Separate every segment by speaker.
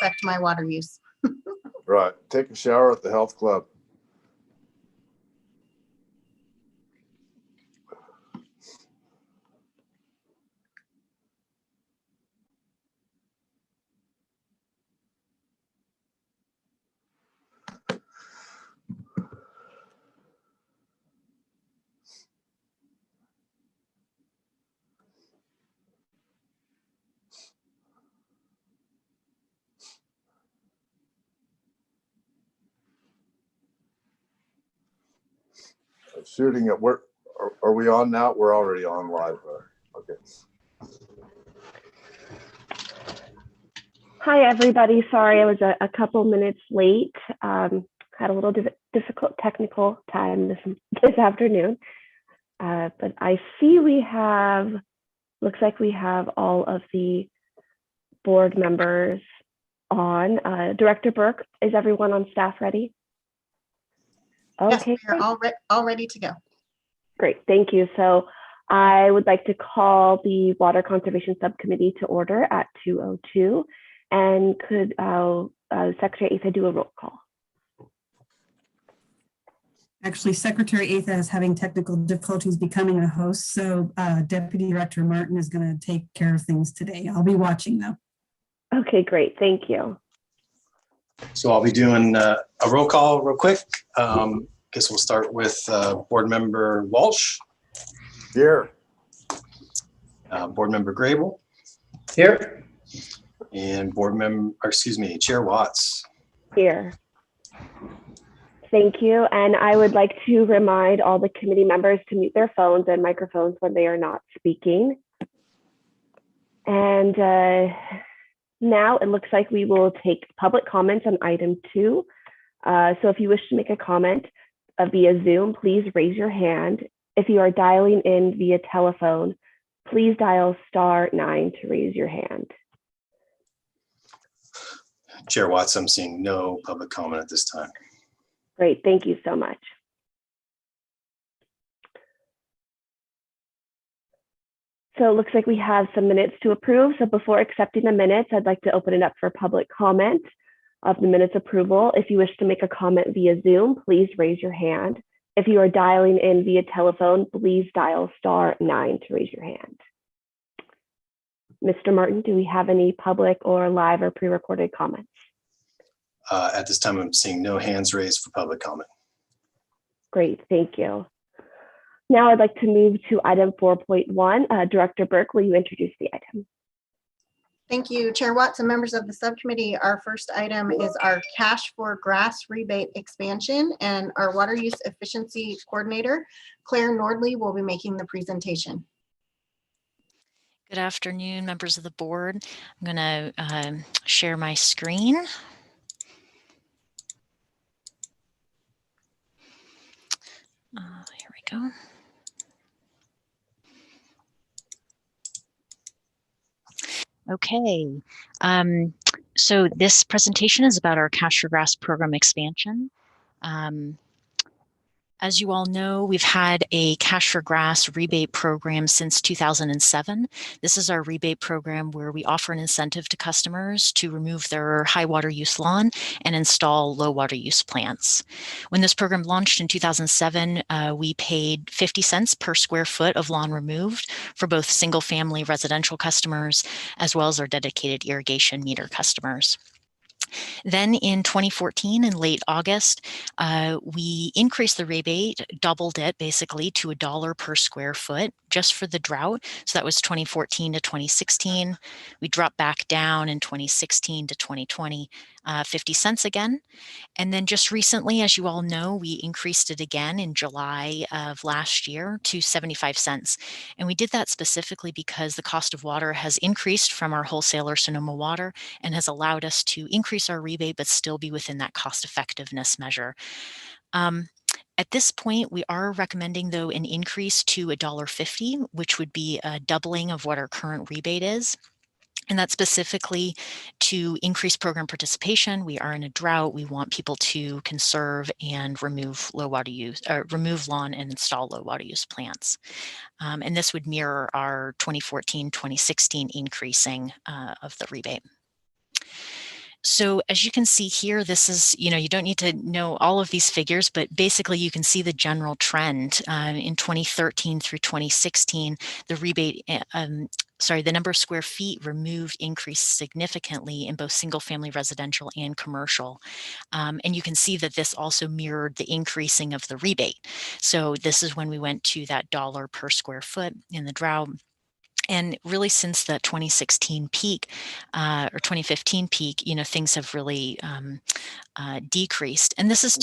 Speaker 1: affect my water use.
Speaker 2: Right. Take a shower at the health club. Shooting at work. Are we on now? We're already on live. Okay.
Speaker 3: Hi, everybody. Sorry, I was a couple minutes late. Had a little difficult technical time this afternoon. But I see looks like we have all of the board members on. Director Burke, is everyone on staff ready? Okay.
Speaker 1: Yes, we're all ready to go.
Speaker 3: Great, thank you. So I would like to call the Water Conservation Subcommittee to order at 2:02. And could Secretary Atha do a roll call?
Speaker 4: Actually, Secretary Atha is having technical difficulties becoming a host, so Deputy Director Martin is going to take care of things today. I'll be watching though.
Speaker 3: Okay, great, thank you.
Speaker 5: So I'll be doing a roll call real quick. Guess we'll start with Board Member Walsh.
Speaker 2: Here.
Speaker 5: Board Member Grable.
Speaker 6: Here.
Speaker 5: And Chair Watts.
Speaker 3: Here. Thank you. And I would like to remind all the committee members to mute their phones and microphones when they are not speaking. And now it looks like we will take public comments on item 2. So if you wish to make a comment via Zoom, please raise your hand. If you are dialing in via telephone, please dial *9 to raise your hand.
Speaker 5: Chair Watts, I'm seeing no public comment at this time.
Speaker 3: Great, thank you so much. So it looks like we have some minutes to approve. So before accepting the minutes, I'd like to open it up for public comment of the minutes approval. If you wish to make a comment via Zoom, please raise your hand. If you are dialing in via telephone, please dial *9 to raise your hand. Mr. Martin, do we have any public or live or pre-recorded comments?
Speaker 5: At this time, I'm seeing no hands raised for public comment.
Speaker 3: Great, thank you. Now I'd like to move to item 4.1. Director Burke, will you introduce the item?
Speaker 1: Thank you, Chair Watts and members of the subcommittee. Our first item is our cash for grass rebate expansion, and our water use efficiency coordinator, Claire Nordley, will be making the presentation.
Speaker 7: Good afternoon, members of the board. I'm going to share my screen. Here we go. Okay, so this presentation is about our Cash for Grass program expansion. As you all know, we've had a Cash for Grass rebate program since 2007. This is our rebate program where we offer an incentive to customers to remove their high water use lawn and install low water use plants. When this program launched in 2007, we paid 50 cents per square foot of lawn removed for both single family residential customers as well as our dedicated irrigation meter customers. Then in 2014, in late August, we increased the rebate, doubled it basically to $1 per square foot just for the drought. So that was 2014 to 2016. We dropped back down in 2016 to 2020, 50 cents again. And then just recently, as you all know, we increased it again in July of last year to 75 cents. And we did that specifically because the cost of water has increased from our wholesaler Sonoma Water and has allowed us to increase our rebate, but still be within that cost effectiveness measure. At this point, we are recommending, though, an increase to $1.50, which would be a doubling of what our current rebate is. And that's specifically to increase program participation. We are in a drought. We want people to conserve and remove low water use, or remove lawn and install low water use plants. And this would mirror our 2014-2016 increasing of the rebate. So as you can see here, this is, you don't need to know all of these figures, but basically you can see the general trend. In 2013 through 2016, the rebate, the number of square feet removed increased significantly in both single family residential and commercial. And you can see that this also mirrored the increasing of the rebate. So this is when we went to that $1 per square foot in the drought. And really since the 2016 peak or 2015 peak, things have really decreased. And this is,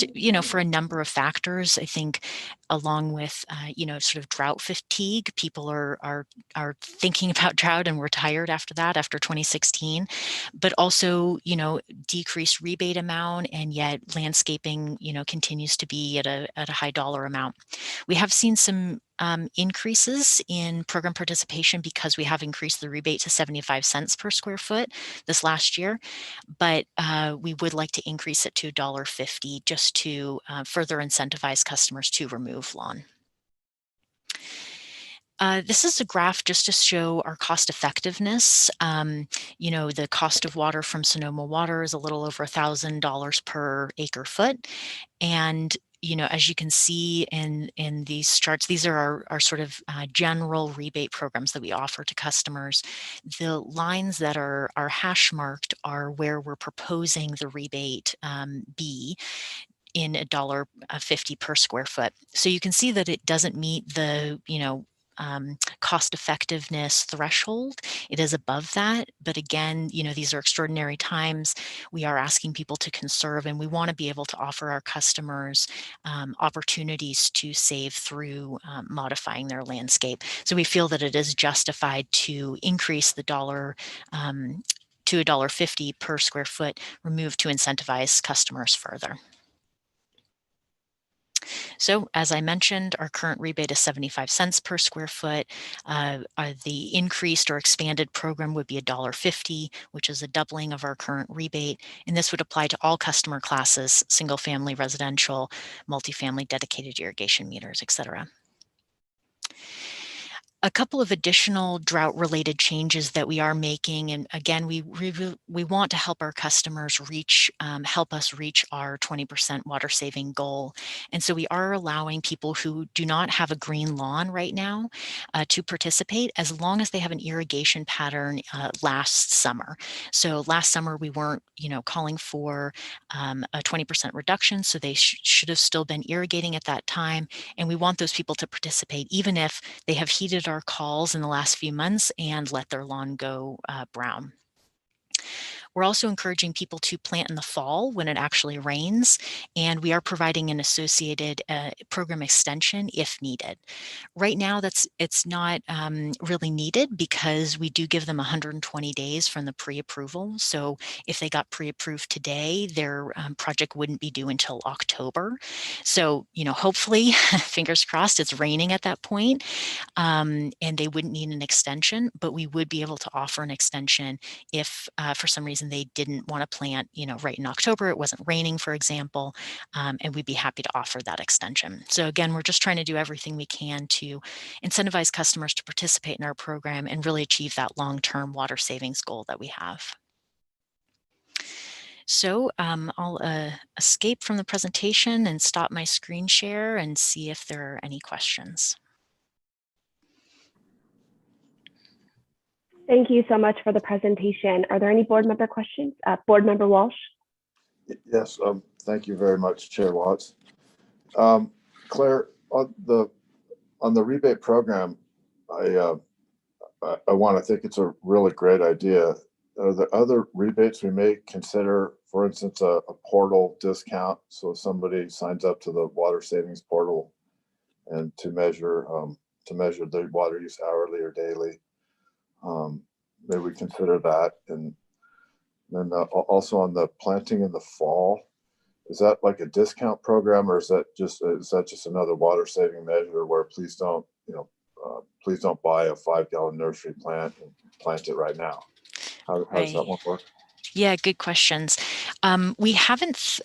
Speaker 7: for a number of factors. I think along with, sort of drought fatigue, people are thinking about drought and we're tired after that, after 2016, but also, decreased rebate amount, and yet landscaping, continues to be at a high dollar amount. We have seen some increases in program participation because we have increased the rebate to 75 cents per square foot this last year, but we would like to increase it to $1.50 just to further incentivize customers to remove lawn. This is a graph just to show our cost effectiveness. The cost of water from Sonoma Water is a little over $1,000 per acre foot. And as you can see in these charts, these are our sort of general rebate programs that we offer to customers. The lines that are hash marked are where we're proposing the rebate be in $1.50 per square foot. So you can see that it doesn't meet the, cost effectiveness threshold. It is above that. But again, these are extraordinary times. We are asking people to conserve, and we want to be able to offer our customers opportunities to save through modifying their landscape. So we feel that it is justified to increase the dollar to $1.50 per square foot removed to incentivize customers further. So as I mentioned, our current rebate is 75 cents per square foot. The increased or expanded program would be $1.50, which is a doubling of our current rebate. And this would apply to all customer classes: single family, residential, multifamily, dedicated irrigation meters, et cetera. A couple of additional drought-related changes that we are making, and again, we want to help our customers help us reach our 20% water saving goal. And so we are allowing people who do not have a green lawn right now to participate, as long as they have an irrigation pattern last summer. So last summer we weren't, calling for a 20% reduction, so they should have still been irrigating at that time. And we want those people to participate, even if they have heeded our calls in the last few months and let their lawn go brown. We're also encouraging people to plant in the fall when it actually rains, and we are providing an associated program extension if needed. Right now, it's not really needed because we do give them 120 days from the pre-approval. So if they got pre-approved today, their project wouldn't be due until October. So, hopefully, fingers crossed, it's raining at that point, and they wouldn't need an extension, but we would be able to offer an extension if for some reason they didn't want to plant, right in October, it wasn't raining, for example, and we'd be happy to offer that extension. So again, we're just trying to do everything we can to incentivize customers to participate in our program and really achieve that long-term water savings goal that we have. So I'll escape from the presentation and stop my screen share and see if there are any questions.
Speaker 3: Thank you so much for the presentation. Are there any board member questions? Board Member Walsh?
Speaker 2: Yes, thank you very much, Chair Watts. Claire, on the rebate program, I want to think it's a really great idea. Are there other rebates we may consider, for instance, a portal discount? So somebody signs up to the water savings portal and to measure the water use hourly or daily. Maybe we consider that. And then also on the planting in the fall, is that like a discount program, or is that just another water saving measure where please don't buy a 5-gallon nursery plant and plant it right now? How does that one work?
Speaker 7: Yeah, good questions. We haven't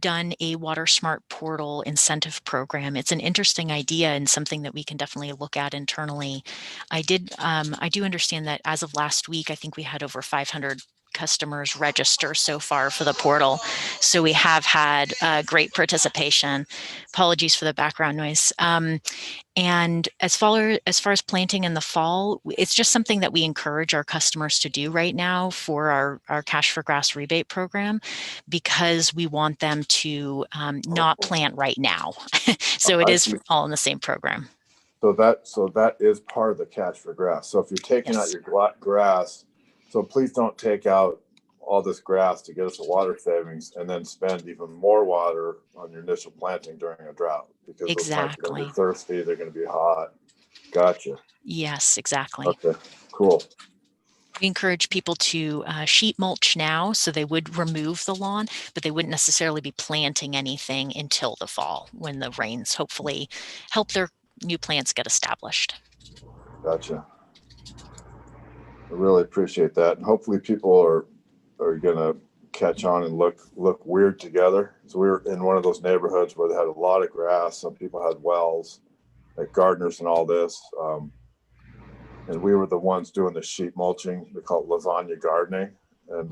Speaker 7: done a Water Smart Portal incentive program. It's an interesting idea and something that we can definitely look at internally. I do understand that as of last week, I think we had over 500 customers register so far for the portal. So we have had great participation. Apologies for the background noise. And as far as planting in the fall, it's just something that we encourage our customers to do right now for our Cash for Grass rebate program, because we want them to not plant right now. So it
Speaker 2: I
Speaker 7: is
Speaker 2: see.
Speaker 7: all in the same program.
Speaker 2: So that is part of the Cash for Grass. So if you're taking out
Speaker 7: Yes.
Speaker 2: your grass, so please don't take out all this grass to get us a water savings and then spend even more water on your initial planting during a drought, because those plants are going to be
Speaker 7: Exactly.
Speaker 2: thirsty, they're going to be hot. Gotcha.
Speaker 7: Yes, exactly.
Speaker 2: Okay, cool.
Speaker 7: We encourage people to sheet mulch now, so they would remove the lawn, but they wouldn't necessarily be planting anything until the fall, when the rains hopefully help their new plants get established.
Speaker 2: Gotcha. I really appreciate that. And hopefully people are gonna catch on and look weird together. So we were in one of those neighborhoods where they had a lot of grass. Some people had wells, like gardeners and all this. And we were the ones doing the sheet mulching. We call it lasagna gardening. And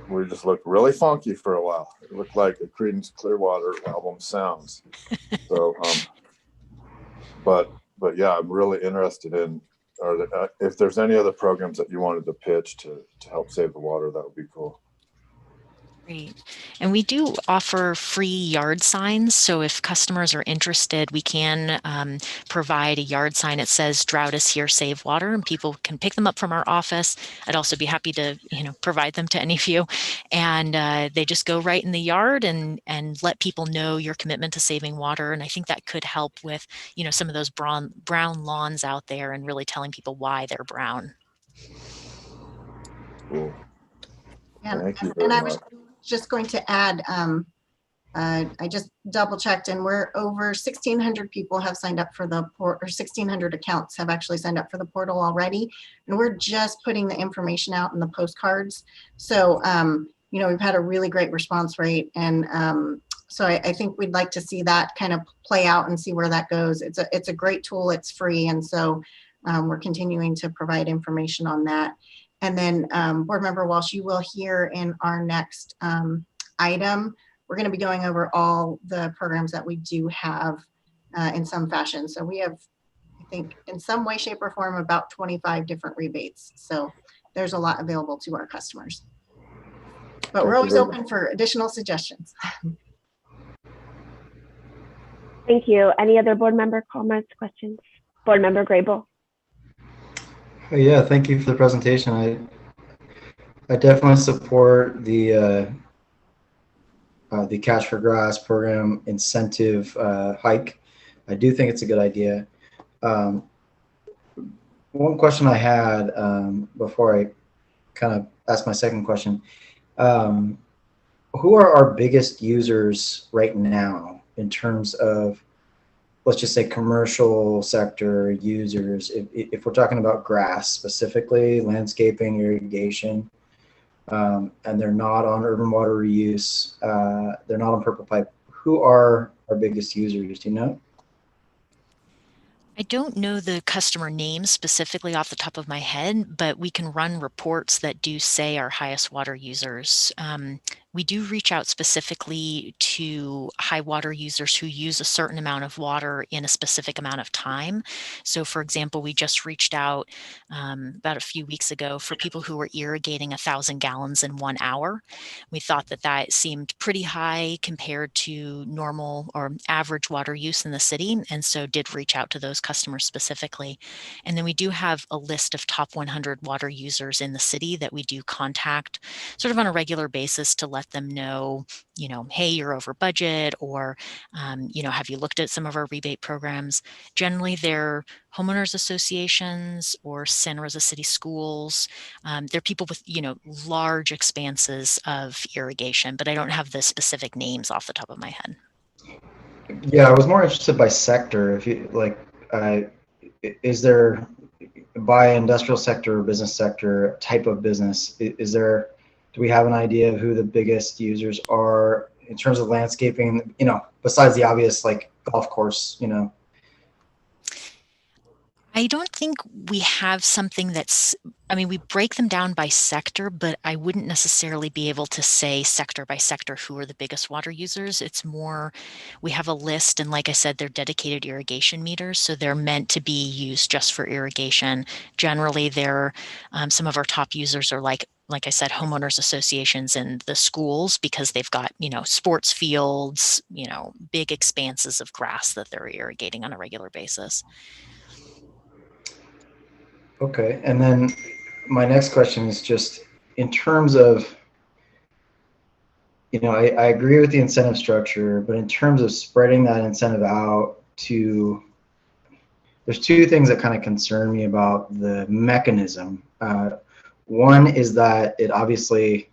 Speaker 2: we just looked really funky for a while. It looked like a Creedence Clearwater album sounds. So, but yeah, I'm really interested in, if there's any other programs that you wanted to pitch to help save the water, that would be cool.
Speaker 7: Great. And we do offer free yard signs. So if customers are interested, we can provide a yard sign that says "Drought is here, save water," and people can pick them up from our office. I'd also be happy to, provide them to any of you. And they just go right in the yard and let people know your commitment to saving water. And I think that could help with, some of those brown lawns out there, and really telling people why they're brown.
Speaker 2: Cool.
Speaker 1: And,
Speaker 2: Thank you
Speaker 1: and
Speaker 2: very
Speaker 1: I
Speaker 2: much.
Speaker 1: was just going to add, I just double checked, and we're over 1,600 people have signed up for the port, or 1,600 accounts have actually signed up for the portal already. And we're just putting the information out in the postcards. So, we've had a really great response rate. And so I think we'd like to see that kind of play out and see where that goes. It's a great tool. It's free. And so we're continuing to provide information on that. And then Board Member Walsh, you will hear in our next item, we're going to be going over all the programs that we do have in some fashion. So we have, I think, in some way, shape, or form, about 25 different rebates. So there's a lot available to our customers. But we're always open for additional suggestions.
Speaker 3: Thank you. Any other board member comments, questions? Board Member Grable.
Speaker 6: Yeah, thank you for the presentation. I definitely support the Cash for Grass program incentive hike. I do think it's a good idea. One question I had before I kind of ask my second question, who are our biggest users right now in terms of, let's just say, commercial sector users, if we're talking about grass specifically, landscaping, irrigation, and they're not on urban water reuse, they're not on purple pipe, who are our biggest users? Do you know?
Speaker 7: I don't know the customer names specifically off the top of my head, but we can run reports that do say our highest water users. We do reach out specifically to high water users who use a certain amount of water in a specific amount of time. So for example, we just reached out about a few weeks ago for people who were irrigating 1,000 gallons in 1 hour. We thought that seemed pretty high compared to normal or average water use in the city, and so did reach out to those customers specifically. And then we do have a list of top 100 water users in the city that we do contact sort of on a regular basis to let them know, hey, you're over budget, or, have you looked at some of our rebate programs? Generally, they're homeowners associations or Santa Rosa City Schools. They're people with, large expanses of irrigation, but I don't have the specific names off the top of my head.
Speaker 6: Yeah, I was more interested by sector. If you like, is there by industrial sector or business sector type of business? Do we have an idea of who the biggest users are in terms of landscaping? Besides the obvious like golf course,
Speaker 7: I don't think we have something that's, I mean, we break them down by sector, but I wouldn't necessarily be able to say sector by sector who are the biggest water users. It's more, we have a list, and like I said, they're dedicated irrigation meters, so they're meant to be used just for irrigation. Generally, they're some of our top users are like I said, homeowners associations and the schools, because they've got, sports fields, big expanses of grass that they're irrigating on a regular basis.
Speaker 6: Okay, and then my next question is just in terms of, I agree with the incentive structure, but in terms of spreading that incentive out to, there's two things that kind of concern me about the mechanism. One is that it obviously,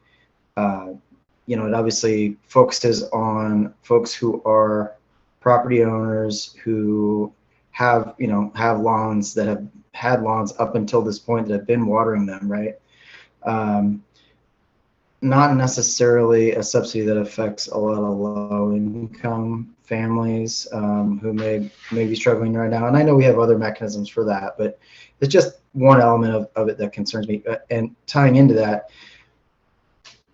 Speaker 6: it obviously focuses on folks who are property owners who have lawns that have had lawns up until this point that have been watering them, right? Not necessarily a subsidy that affects a lot of low-income families who may be struggling right now. And I know we have other mechanisms for that, but it's just one element of it that concerns me. And tying into that,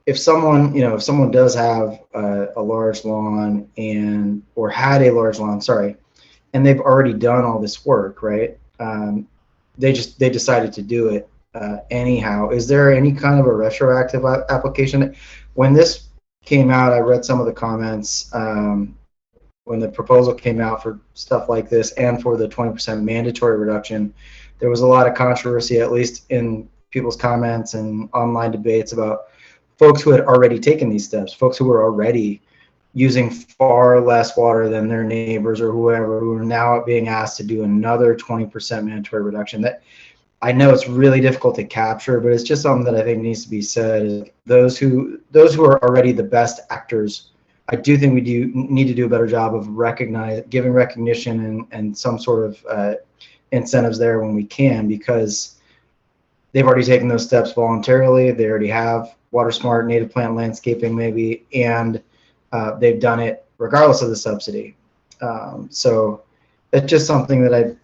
Speaker 6: if someone does have a large lawn or had a large lawn, sorry, and they've already done all this work, right? They decided to do it anyhow. Is there any kind of a retroactive application? When this came out, I read some of the comments when the proposal came out for stuff like this and for the 20% mandatory reduction. There was a lot of controversy, at least in people's comments and online debates, about folks who had already taken these steps, folks who were already using far less water than their neighbors or whoever, who are now being asked to do another 20% mandatory reduction. That I know it's really difficult to capture, but it's just something that I think needs to be said. Those who are already the best actors, I do think we do need to do a better job of giving recognition and some sort of incentives there when we can, because they've already taken those steps voluntarily. They already have water smart native plant landscaping maybe, and they've done it regardless of the subsidy. So it's just something that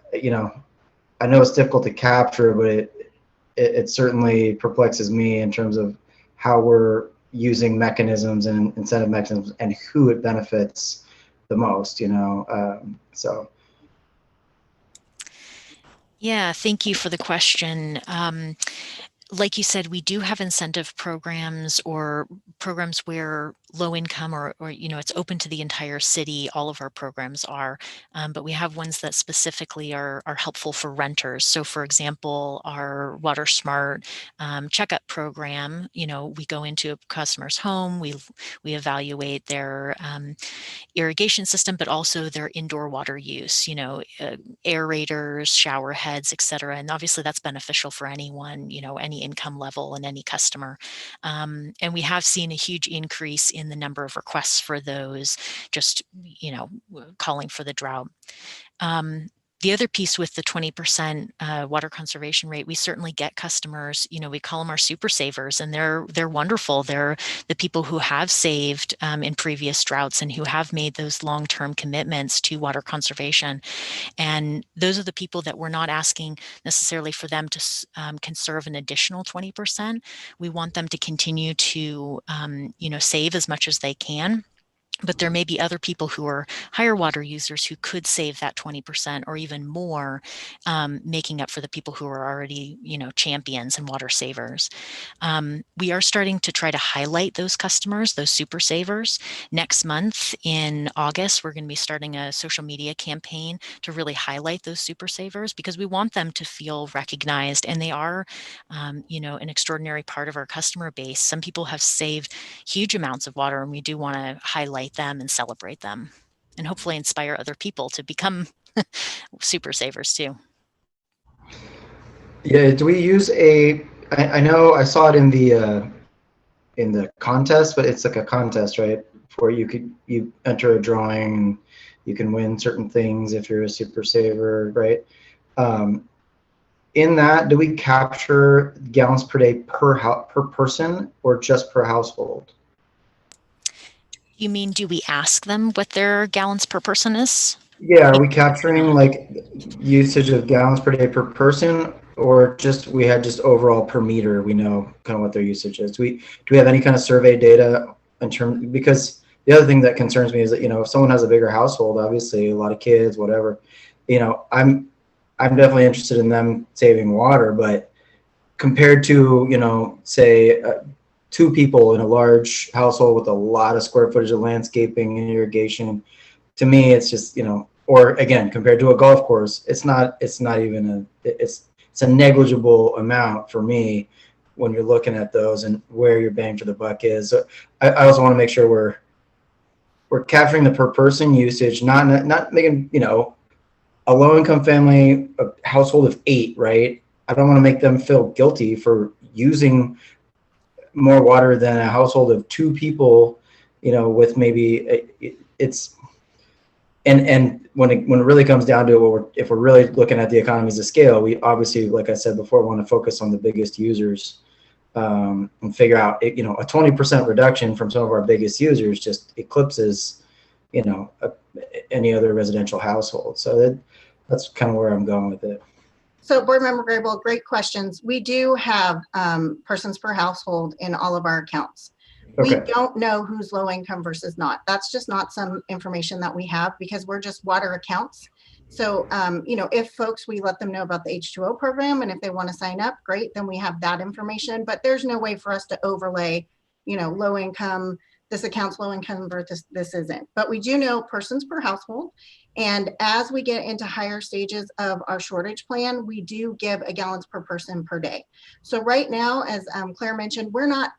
Speaker 6: I know it's difficult to capture, but it certainly perplexes me in terms of how we're using mechanisms and incentive mechanisms and who it benefits the most, so.
Speaker 7: Yeah, thank you for the question. Like you said, we do have incentive programs or programs where low income or it's open to the entire city. All of our programs are, but we have ones that specifically are helpful for renters. So for example, our Water Smart checkup program, we go into a customer's home, we evaluate their irrigation system, but also their indoor water use, aerators, shower heads, et cetera. And obviously that's beneficial for anyone, any income level and any customer. And we have seen a huge increase in the number of requests for those, just, calling for the drought. The other piece with the 20% water conservation rate, we certainly get customers, we call them our super savers, and they're wonderful. They're the people who have saved in previous droughts and who have made those long-term commitments to water conservation. And those are the people that we're not asking necessarily for them to conserve an additional 20%. We want them to continue to, save as much as they can. But there may be other people who are higher water users who could save that 20% or even more, making up for the people who are already, champions and water savers. We are starting to try to highlight those customers, those super savers. Next month in August, we're going to be starting a social media campaign to really highlight those super savers, because we want them to feel recognized, and they are, an extraordinary part of our customer base. Some people have saved huge amounts of water, and we do want to highlight them and celebrate them, and hopefully inspire other people to become super savers too.
Speaker 6: Yeah, do we use I know I saw it in the contest, but it's like a contest, right? Where you enter a drawing, you can win certain things if you're a super saver, right? In that, do we capture gallons per day per person or just per household?
Speaker 7: You mean, do we ask them what their gallons per person is?
Speaker 6: Yeah, are we capturing like usage of gallons per day per person, or just we had just overall per meter? We know kind of what their usage is. Do we have any kind of survey data in terms, because the other thing that concerns me is that, if someone has a bigger household, obviously a lot of kids, whatever, I'm definitely interested in them saving water, but compared to, say, two people in a large household with a lot of square footage of landscaping and irrigation, to me, it's just, or again, compared to a golf course, it's not even it's a negligible amount for me when you're looking at those and where your bang for the buck is. So I also want to make sure we're capturing the per person usage, not making, a low income family, a household of 8, right? I don't want to make them feel guilty for using more water than a household of 2 people, with maybe it's, and when it really comes down to it, if we're really looking at the economies of scale, we obviously, like I said before, want to focus on the biggest users, and figure out, a 20% reduction from some of our biggest users just eclipses, any other residential household. So that's kind of where I'm going with it.
Speaker 1: So Board Member Grable, great questions. We do have persons per household in all of our accounts. We
Speaker 6: Okay.
Speaker 1: don't know who's low income versus not. That's just not some information that we have because we're just water accounts. So, if folks, we let them know about the H2O program, and if they want to sign up, great, then we have that information, but there's no way for us to overlay, low income, this account's low income versus this isn't. But we do know persons per household. And as we get into higher stages of our shortage plan, we do give a gallons per person per day. So right now, as Claire mentioned, we're not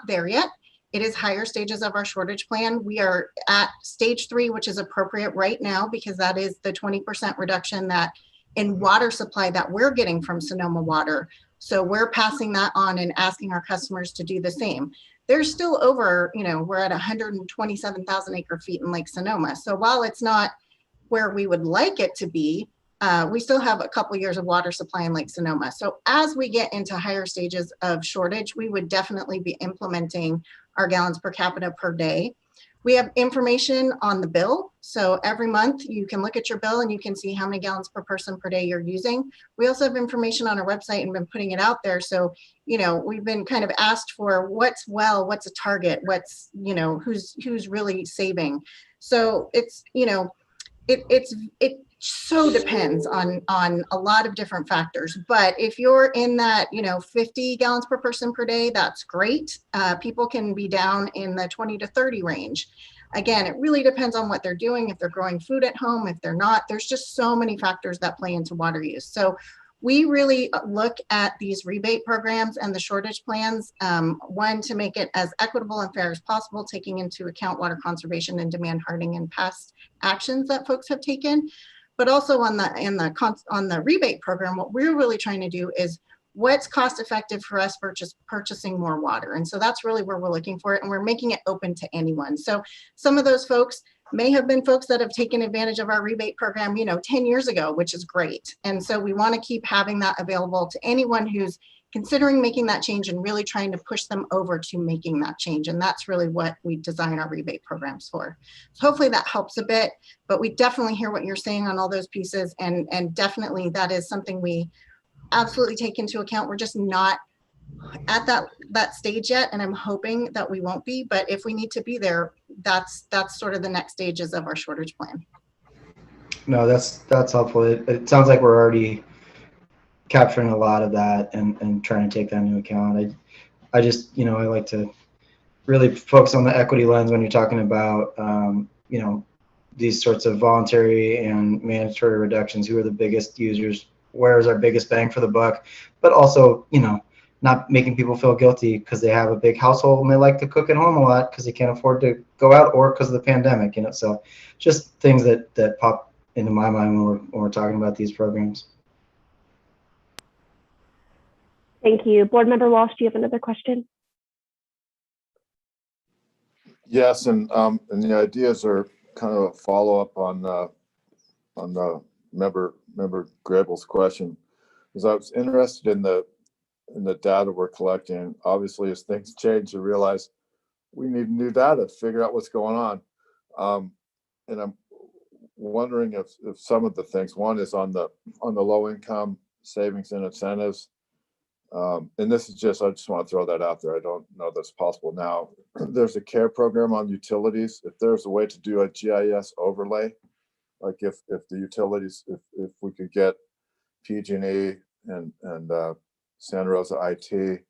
Speaker 1: there yet. It is higher stages of our shortage plan. We are at stage 3, which is appropriate right now because that is the 20% reduction that in water supply that we're getting from Sonoma Water. So we're passing that on and asking our customers to do the same. There's still over, we're at 127,000 acre feet in Lake Sonoma. So while it's not where we would like it to be, we still have a couple years of water supply in Lake Sonoma. So as we get into higher stages of shortage, we would definitely be implementing our gallons per capita per day. We have information on the bill. So every month you can look at your bill and you can see how many gallons per person per day you're using. We also have information on our website and been putting it out there. So, we've been kind of asked for what's a target, what's, who's really saving. So it's, it so depends on a lot of different factors. But if you're in that, 50 gallons per person per day, that's great. People can be down in the 20 to 30 range. Again, it really depends on what they're doing. If they're growing food at home, if they're not, there's just so many factors that play into water use. So we really look at these rebate programs and the shortage plans, one, to make it as equitable and fair as possible, taking into account water conservation and demand hardening and past actions that folks have taken. But also on the rebate program, what we're really trying to do is what's cost effective for us for just purchasing more water. And so that's really where we're looking for it. And we're making it open to anyone. So some of those folks may have been folks that have taken advantage of our rebate program, 10 years ago, which is great. And so we want to keep having that available to anyone who's considering making that change and really trying to push them over to making that change. And that's really what we design our rebate programs for. So hopefully that helps a bit, but we definitely hear what you're saying on all those pieces. And definitely that is something we absolutely take into account. We're just not at that stage yet, and I'm hoping that we won't be, but if we need to be there, that's sort of the next stages of our shortage plan.
Speaker 6: No, that's helpful. It sounds like we're already capturing a lot of that and trying to take that into account. I just, I like to really focus on the equity lens when you're talking about, these sorts of voluntary and mandatory reductions. Who are the biggest users? Where is our biggest bang for the buck? But also, not making people feel guilty because they have a big household and they like to cook at home a lot because they can't afford to go out or because of the pandemic, So just things that pop into my mind when we're talking about these programs.
Speaker 3: Thank you. Board Member Walsh, do you have another question?
Speaker 2: Yes, and the ideas are kind of a follow-up on the member Grable's question, because I was interested in the data we're collecting. Obviously, as things change, you realize we need new data to figure out what's going on. And wondering if some of the things, one is on the low income savings and incentives. And this is just, I just want to throw that out there. I don't know that's possible now. There's a CARE program on utilities. If there's a way to do a GIS overlay, like if the utilities, if we could get PG&E and Santa Rosa IT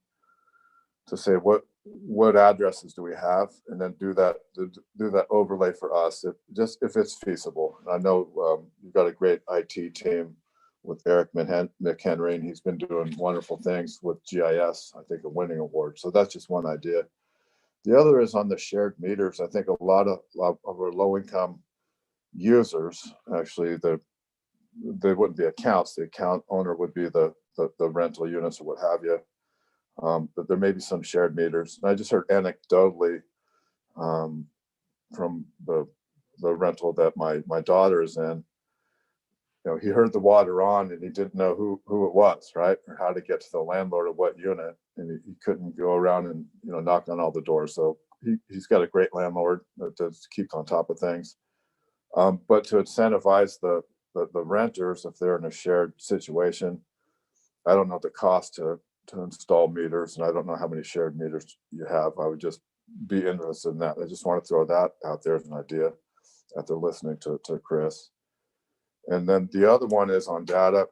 Speaker 2: to say what addresses do we have, and then do that overlay for us, if it's feasible. And I know you've got a great IT team with Eric McHenry, and he's been doing wonderful things with GIS, I think a winning award. So that's just one idea. The other is on the shared meters. I think a lot of our low income users, actually, they wouldn't be accounts. The account owner would be the rental units or what have you. But there may be some shared meters. And I just heard anecdotally from the rental that my daughter is in. You know, he heard the water on and he didn't know who it was, right? Or how to get to the landlord of what unit. And he couldn't go around and, you know, knock on all the doors. So he's got a great landlord that keeps on top of things. But to incentivize the renters, if they're in a shared situation, I don't know the cost to install meters, and I don't know how many shared meters you have. I would just be interested in that. I just want to throw that out there as an idea after listening to Chris. And then the other one is on data.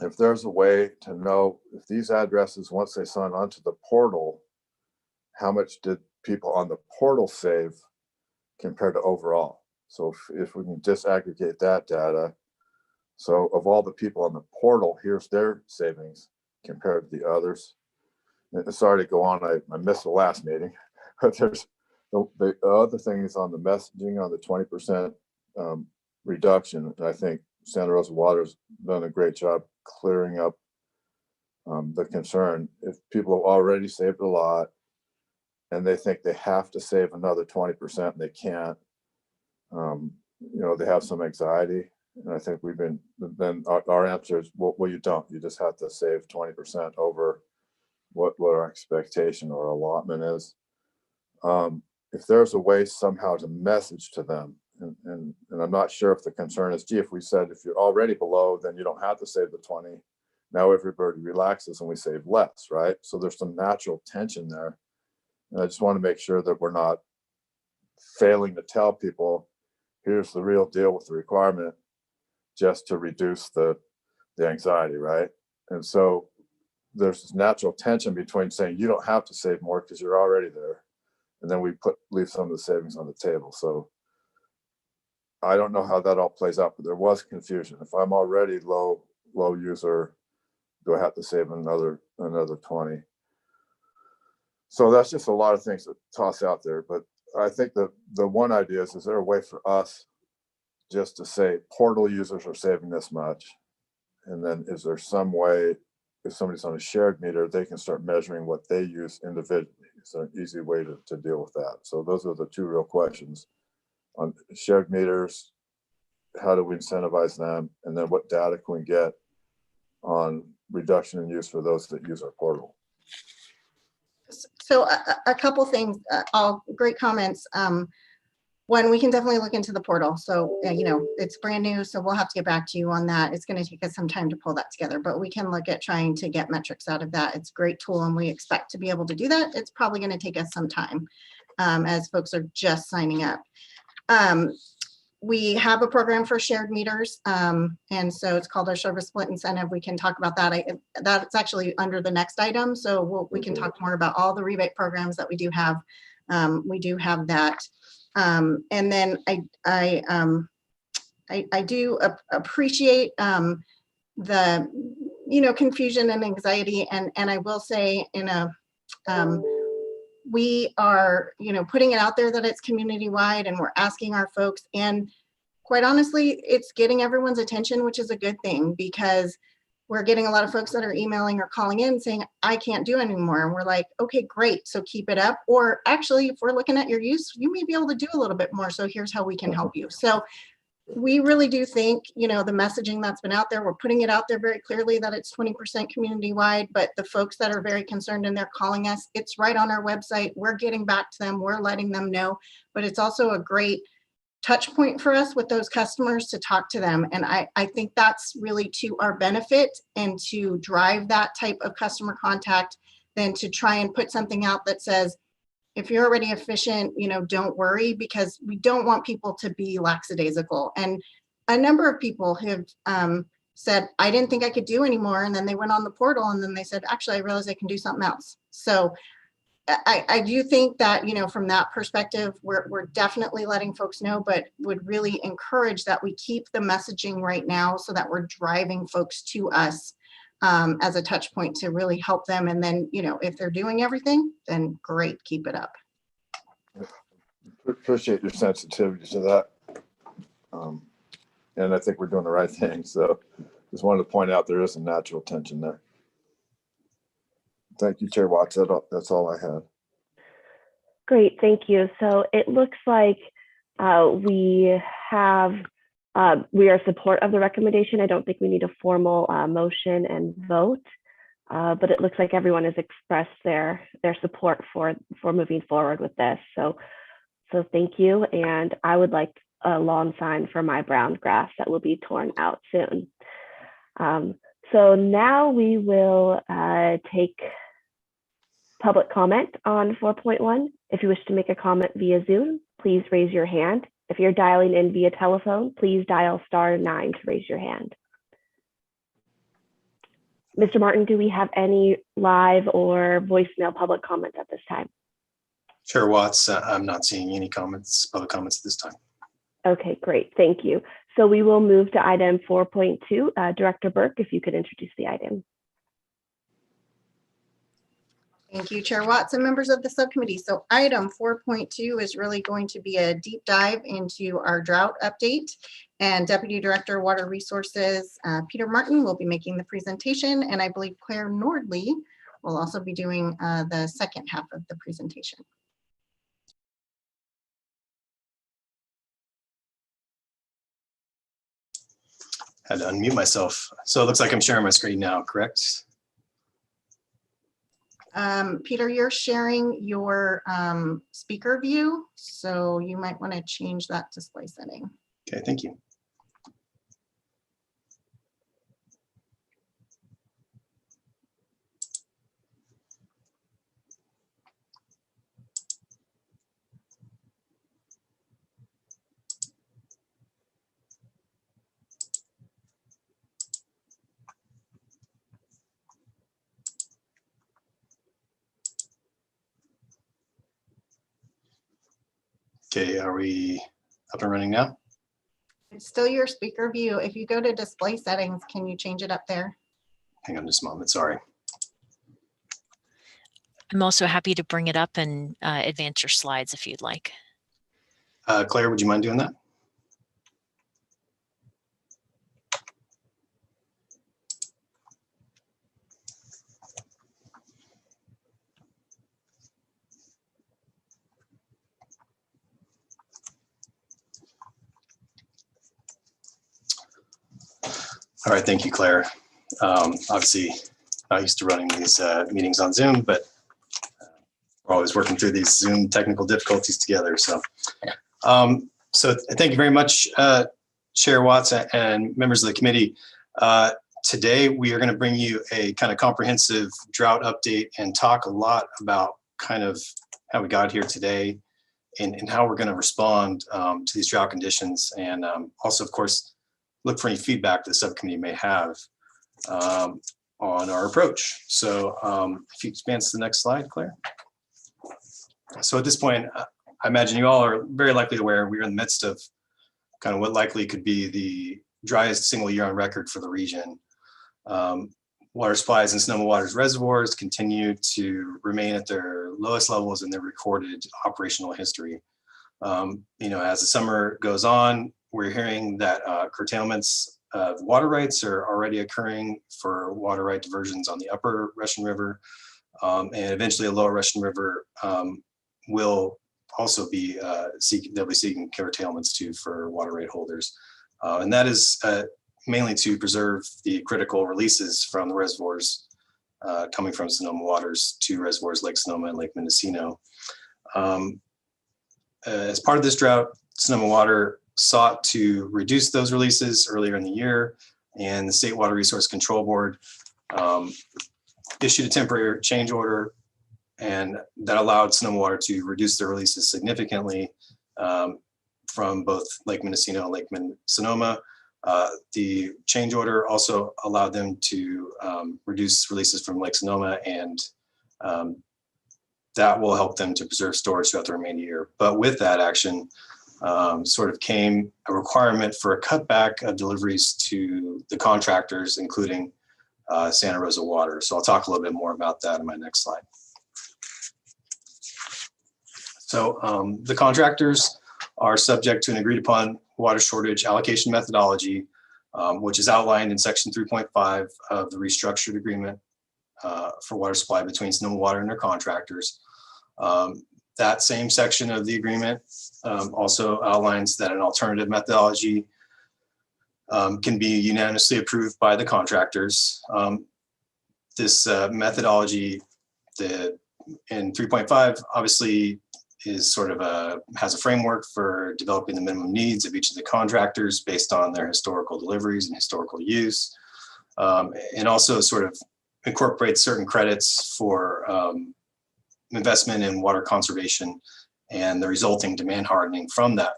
Speaker 2: If there's a way to know if these addresses, once they sign onto the portal, how much did people on the portal save compared to overall? So if we can disaggregate that data, so of all the people on the portal, here's their savings compared to the others. And sorry to go on, I missed the last meeting, but there's the other thing is on the messaging on the 20% reduction. And I think Santa Rosa Water's done a great job clearing up the concern. If people have already saved a lot and they think they have to save another 20% and they can't, you know, they have some anxiety. And I think then our answer is, well, you don't. You just have to save 20% over what our expectation or allotment is. If there's a way somehow to message to them, and I'm not sure if the concern is, gee, if we said if you're already below, then you don't have to save the 20. Now everybody relaxes and we save less, right? So there's some natural tension there. And I just want to make sure that we're not failing to tell people, here's the real deal with the requirement, just to reduce the anxiety, right? And so there's this natural tension between saying you don't have to save more because you're already there, and then we leave some of the savings on the table. So I don't know how that all plays out, but there was confusion. If I'm already low user, do I have to save another 20? So that's just a lot of things to toss out there. But I think the one idea is there a way for us just to say portal users are saving this much? And then is there some way, if somebody's on a shared meter, they can start measuring what they use individually? Is there an easy way to deal with that? So those are the two real questions. On shared meters, how do we incentivize them? And then what data can we get on reduction in use for those that use our portal?
Speaker 1: So a couple things, all great comments. One, we can definitely look into the portal. So, you know, it's brand new, so we'll have to get back to you on that. It's going to take us some time to pull that together, but we can look at trying to get metrics out of that. It's a great tool and we expect to be able to do that. It's probably going to take us some time as folks are just signing up. We have a program for shared meters. And so it's called our service split incentive. We can talk about that. That's actually under the next item. So we can talk more about all the rebate programs that we do have. We do have that. And then I do appreciate the, you know, confusion and anxiety. And I will say we are, you know, putting it out there that it's community-wide and we're asking our folks, and quite honestly, it's getting everyone's attention, which is a good thing, because we're getting a lot of folks that are emailing or calling in saying, I can't do anymore. And we're like, okay, great. So keep it up. Or actually, if we're looking at your use, you may be able to do a little bit more. So here's how we can help you. So we really do think, you know, the messaging that's been out there, we're putting it out there very clearly that it's 20% community-wide, but the folks that are very concerned and they're calling us, it's right on our website. We're getting back to them. We're letting them know, but it's also a great touch point for us with those customers to talk to them. And I think that's really to our benefit and to drive that type of customer contact than to try and put something out that says, if you're already efficient, don't worry, because we don't want people to be lackadaisical. And a number of people have said, I didn't think I could do anymore. And then they went on the portal and then they said, actually, I realized I can do something else. So I do think that, from that perspective, we're definitely letting folks know, but would really encourage that we keep the messaging right now so that we're driving folks to us as a touch point to really help them. And then, if they're doing everything, then great, keep it up.
Speaker 2: Appreciate your sensitivity to that. And I think we're doing the right thing. So just wanted to point out there is a natural tension there. Thank you, Chair Watts. That's all I had.
Speaker 3: Great, thank you. So it looks like we are support of the recommendation. I don't think we need a formal motion and vote, but it looks like everyone has expressed their support for moving forward with this. So thank you. And I would like a lawn sign for my brown grass that will be torn out soon. So now we will take public comment on 4.1. If you wish to make a comment via Zoom, please raise your hand. If you're dialing in via telephone, please dial *9 to raise your hand. Mr. Martin, do we have any live or voicemail public comments at this time?
Speaker 5: Chair Watts, I'm not seeing any public comments at this time.
Speaker 3: Okay, great, thank you. So we will move to item 4.2. Director Burke, if you could introduce the item.
Speaker 1: Thank you, Chair Watts and members of the subcommittee. So item 4.2 is really going to be a deep dive into our drought update. And Deputy Director Water Resources, Peter Martin, will be making the presentation. And I believe Claire Nordley will also be doing the second half of the presentation.
Speaker 5: Had to unmute myself. So it looks like I'm sharing my screen now, correct?
Speaker 1: Peter, you're sharing your speaker view, so you might want to change that display setting.
Speaker 5: Okay, thank you. Okay, are we up and running now?
Speaker 1: It's still your speaker view. If you go to display settings, can you change it up there?
Speaker 5: Hang on just a moment, sorry.
Speaker 7: I'm also happy to bring it up and advance your slides if you'd like.
Speaker 5: Claire, would you mind doing that? All right, thank you, Claire. Obviously, not used to running these meetings on Zoom, but we're always working through these Zoom technical difficulties together. So thank you very much, Chair Watts and members of the committee. Today, we are going to bring you a kind of comprehensive drought update and talk a lot about kind of how we got here today and how we're going to respond to these drought conditions. And also, of course, look for any feedback the subcommittee may have on our approach. So if you expand to the next slide, Claire. So at this point, I imagine you all are very likely aware we're in the midst of kind of what likely could be the driest single year on record for the region. Water supplies in Sonoma Water's reservoirs continue to remain at their lowest levels in their recorded operational history. As the summer goes on, we're hearing that curtailments of water rights are already occurring for water right diversions on the upper Russian River, and eventually a lower Russian River will also be they'll be seeking curtailments too for water right holders, and that is mainly to preserve the critical releases from the reservoirs coming from Sonoma Waters to reservoirs Lake Sonoma and Lake Mendocino. As part of this drought, Sonoma Water sought to reduce those releases earlier in the year, and the State Water Resource Control Board issued a temporary change order, and that allowed Sonoma Water to reduce their releases significantly from both Lake Mendocino and Lake Sonoma. The change order also allowed them to reduce releases from Lake Sonoma, and that will help them to preserve storage throughout the remaining year. But with that action, sort of came a requirement for a cutback of deliveries to the contractors, including Santa Rosa Water. So I'll talk a little bit more about that in my next slide. So the contractors are subject to an agreed upon water shortage allocation methodology, which is outlined in section 3.5 of the restructured agreement for water supply between Sonoma Water and their contractors. That same section of the agreement also outlines that an alternative methodology can be unanimously approved by the contractors. This methodology, in 3.5, obviously is sort of has a framework for developing the minimum needs of each of the contractors based on their historical deliveries and historical use, and also sort of incorporates certain credits for investment in water conservation and the resulting demand hardening from that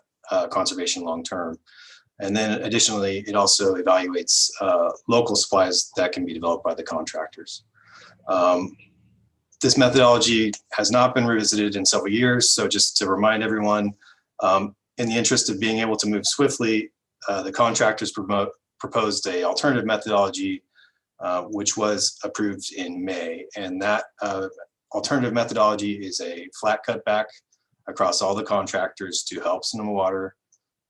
Speaker 5: conservation long term. And then additionally, it also evaluates local supplies that can be developed by the contractors. This methodology has not been revisited in several years. So just to remind everyone, in the interest of being able to move swiftly, the contractors proposed an alternative methodology, which was approved in May. And that alternative methodology is a flat cutback across all the contractors to help Sonoma Water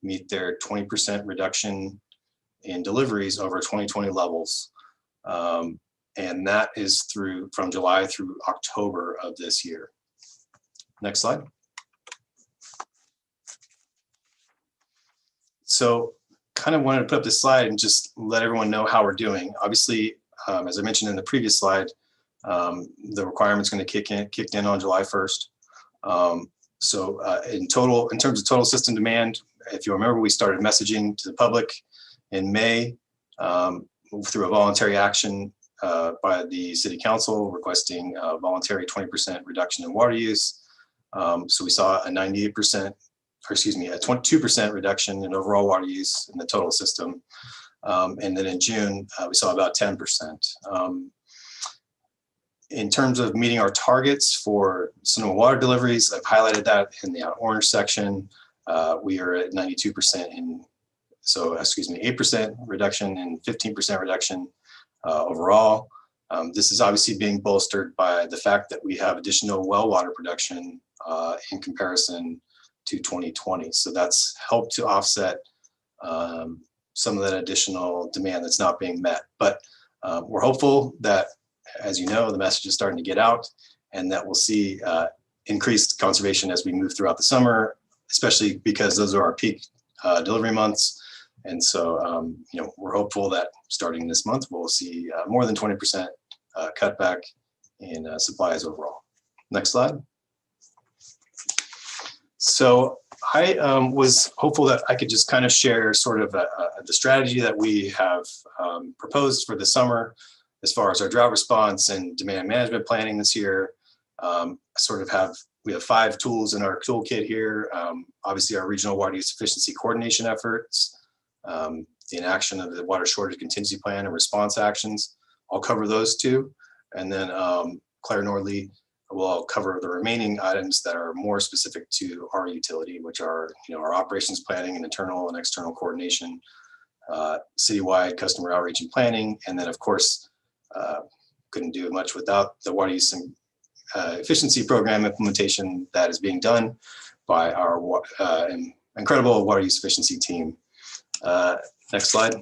Speaker 5: meet their 20% reduction in deliveries over 2020 levels. And that is from July through October of this year. Next slide. So kind of wanted to put up this slide and just let everyone know how we're doing. Obviously, as I mentioned in the previous slide, the requirement's going to kicked in on July 1st. In terms of total system demand, if you remember, we started messaging to the public in May through a voluntary action by the City Council requesting a voluntary 20% reduction in water use. So we saw a 22% reduction in overall water use in the total system. And then in June, we saw about 10%. In terms of meeting our targets for Sonoma Water deliveries, I've highlighted that in the orange section. We are at 92% 8% reduction and 15% reduction overall. This is obviously being bolstered by the fact that we have additional well water production in comparison to 2020. So that's helped to offset some of that additional demand that's not being met. But we're hopeful that, as you know, the message is starting to get out and that we'll see increased conservation as we move throughout the summer, especially because those are our peak delivery months. And so, we're hopeful that starting this month, we'll see more than 20% cutback in supplies overall. Next slide. So I was hopeful that I could just kind of share sort of the strategy that we have proposed for the summer as far as our drought response and demand management planning this year. We have 5 tools in our toolkit here. Obviously, our regional water use efficiency coordination efforts, the enaction of the water shortage contingency plan and response actions. I'll cover those 2. And then Claire Nordley will cover the remaining items that are more specific to our utility, which are our operations planning and internal and external coordination, citywide customer outreach and planning, and then of course, couldn't do much without the water use and efficiency program implementation that is being done by our incredible water use efficiency team. Next slide.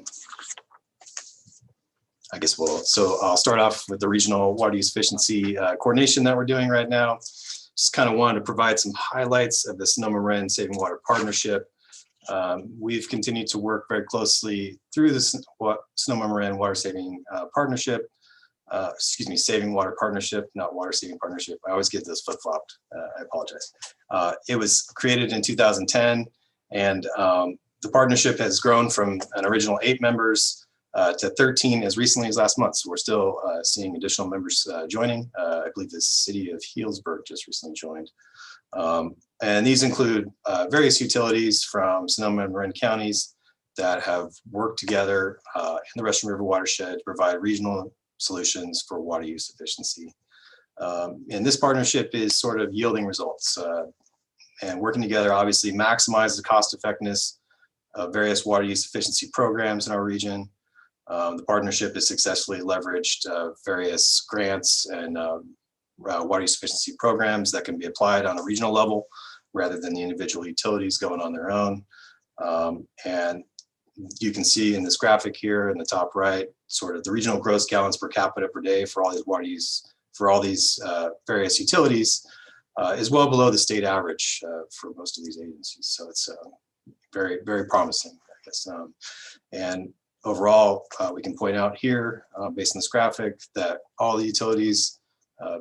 Speaker 5: So I'll start off with the regional water use efficiency coordination that we're doing right now. Just kind of wanted to provide some highlights of the Sonoma Marin Saving Water Partnership. We've continued to work very closely through the Sonoma Marin Water Saving Partnership. Saving Water Partnership, not Water Saving Partnership. I always get those flip-flopped. I apologize. It was created in 2010, And the partnership has grown from an original 8 members to 13 as recently as last month. So we're still seeing additional members joining. I believe the city of Healdsburg just recently joined. And these include various utilities from Sonoma and Marin counties that have worked together in the Russian River watershed to provide regional solutions for water use efficiency. And this partnership is sort of yielding results and working together obviously maximize the cost effectiveness of various water use efficiency programs in our region. The partnership has successfully leveraged various grants and water use efficiency programs that can be applied on a regional level rather than the individual utilities going on their own. And you can see in this graphic here in the top right, sort of the regional gross gallons per capita per day for all these water use, for all these various utilities is well below the state average for most of these agencies. So it's very, very promising, I guess. And overall, we can point out here, based on this graphic, that all the utilities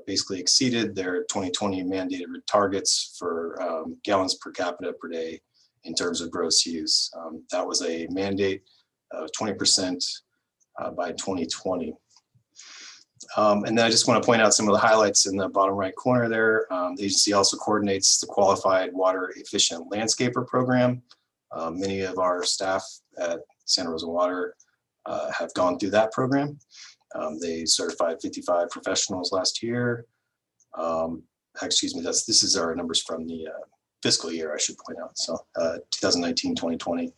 Speaker 5: basically exceeded their 2020 mandated targets for gallons per capita per day in terms of gross use. That was a mandate of 20% by 2020. And then I just want to point out some of the highlights in the bottom right corner there. The agency also coordinates the Qualified Water Efficient Landscaper Program. Many of our staff at Santa Rosa Water have gone through that program. They certified 55 professionals last year. Excuse me, this is our numbers from the fiscal year, I should point out. So 2019, 2020.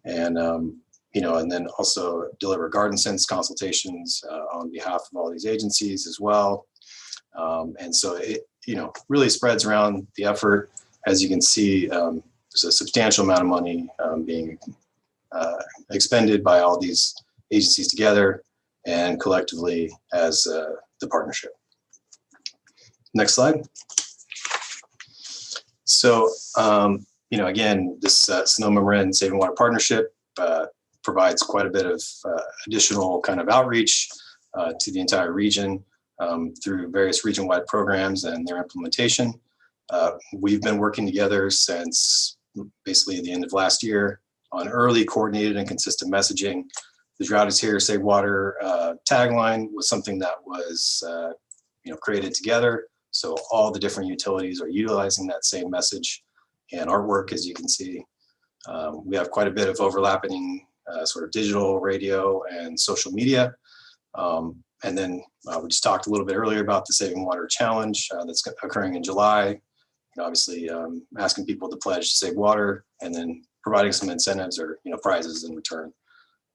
Speaker 5: And, and then also deliver garden sense consultations on behalf of all these agencies as well. And so it, really spreads around the effort. As you can see, there's a substantial amount of money being expended by all these agencies together and collectively as the partnership. Next slide. So, again, this Sonoma Marin Saving Water Partnership provides quite a bit of additional kind of outreach to the entire region through various region-wide programs and their implementation. We've been working together since basically the end of last year on early, coordinated, and consistent messaging. The Drought is Here, Save Water tagline was something that was created together. So all the different utilities are utilizing that same message and artwork, as you can see. We have quite a bit of overlapping sort of digital, radio, and social media. And then we just talked a little bit earlier about the Saving Water Challenge that's occurring in July. Obviously, asking people to pledge to save water and then providing some incentives or prizes in return.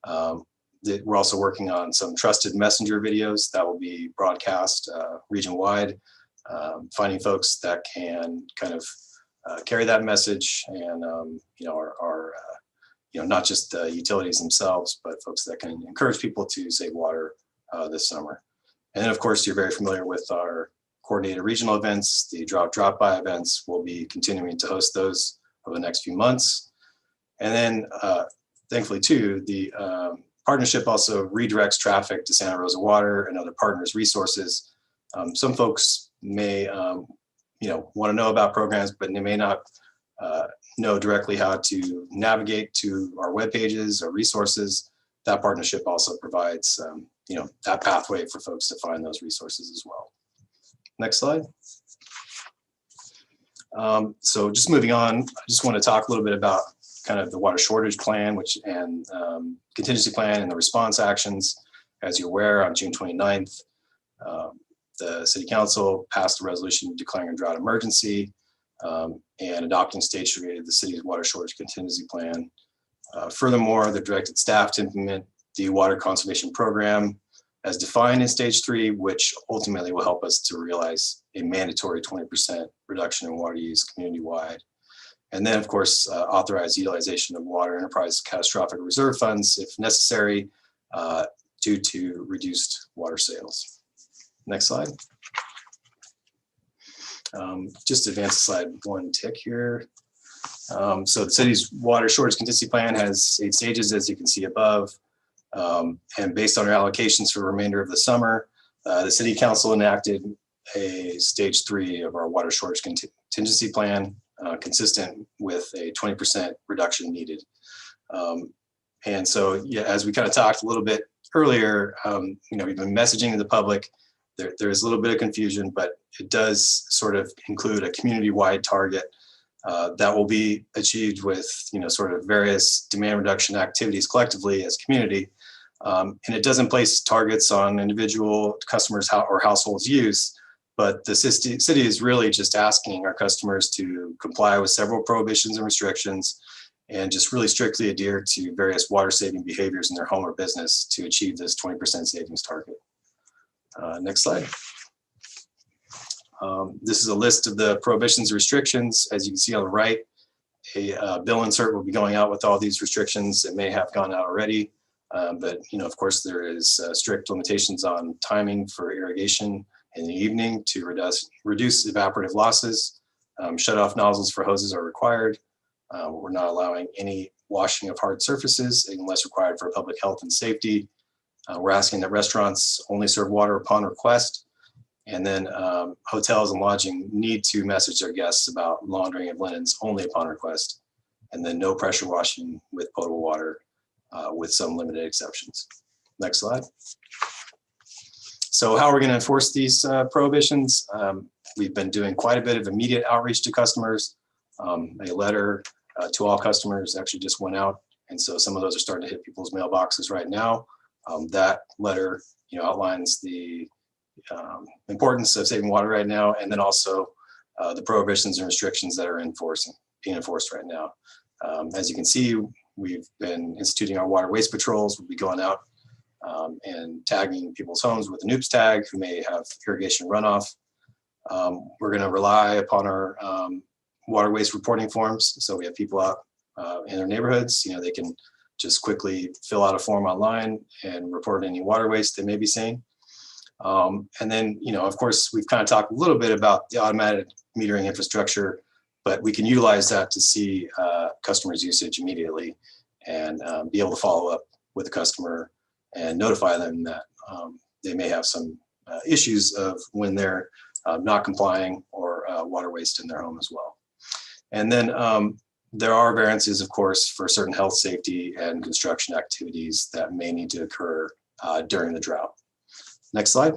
Speaker 5: We're also working on some trusted messenger videos that will be broadcast region-wide, finding folks that can kind of carry that message and are not just the utilities themselves, but folks that can encourage people to save water this summer. And then, of course, you're very familiar with our coordinated regional events. The Drought Drop-By events. We'll be continuing to host those over the next few months. And then, thankfully, too, the partnership also redirects traffic to Santa Rosa Water and other partners' resources. Some folks may, want to know about programs, but they may not know directly how to navigate to our web pages or resources. That partnership also provides, that pathway for folks to find those resources as well. Next slide. So just moving on, I just want to talk a little bit about kind of the water shortage plan, and contingency plan and the response actions. As you're aware, on June 29th, the City Council passed a resolution declaring a drought emergency and adopting stage-related the city's water shortage contingency plan. Furthermore, they directed staff to implement the water conservation program as defined in stage 3, which ultimately will help us to realize a mandatory 20% reduction in water use community-wide. And then, of course, authorize utilization of water enterprise catastrophic reserve funds if necessary due to reduced water sales. Next slide. Just advance the slide 1 tick here. So the city's water shortage contingency plan has 8 stages, as you can see above. And based on our allocations for the remainder of the summer, the City Council enacted a stage 3 of our water shortage contingency plan consistent with a 20% reduction needed. And so, yeah, as we kind of talked a little bit earlier, we've been messaging to the public. There is a little bit of confusion, but it does sort of include a community-wide target that will be achieved with, sort of various demand reduction activities collectively as community. And it doesn't place targets on individual customers or households' use, but the city is really just asking our customers to comply with several prohibitions and restrictions and just really strictly adhere to various water saving behaviors in their home or business to achieve this 20% savings target. Next slide. This is a list of the prohibitions and restrictions. As you can see on the right, a bill insert will be going out with all these restrictions. It may have gone out already, but of course there is strict limitations on timing for irrigation in the evening to reduce evaporative losses. Shut-off nozzles for hoses are required. We're not allowing any washing of hard surfaces unless required for public health and safety. We're asking that restaurants only serve water upon request. And then hotels and lodging need to message their guests about laundering of linens only upon request. And then no pressure washing with potable water with some limited exceptions. Next slide. So how are we going to enforce these prohibitions? We've been doing quite a bit of immediate outreach to customers. A letter to all customers actually just went out. And so some of those are starting to hit people's mailboxes right now. That letter, outlines the importance of saving water right now, and then also the prohibitions and restrictions that are being enforced right now. As you can see, we've been instituting our water waste patrols. We'll be going out and tagging people's homes with a NOOPS tag who may have irrigation runoff. We're going to rely upon our water waste reporting forms. So we have people out in their neighborhoods. They can just quickly fill out a form online and report any water waste they may be seeing. And then, of course, we've kind of talked a little bit about the automated metering infrastructure, but we can utilize that to see customers' usage immediately and be able to follow up with the customer and notify them that they may have some issues of when they're not complying or water waste in their home as well. And then there are variances, of course, for certain health, safety, and construction activities that may need to occur during the drought. Next slide.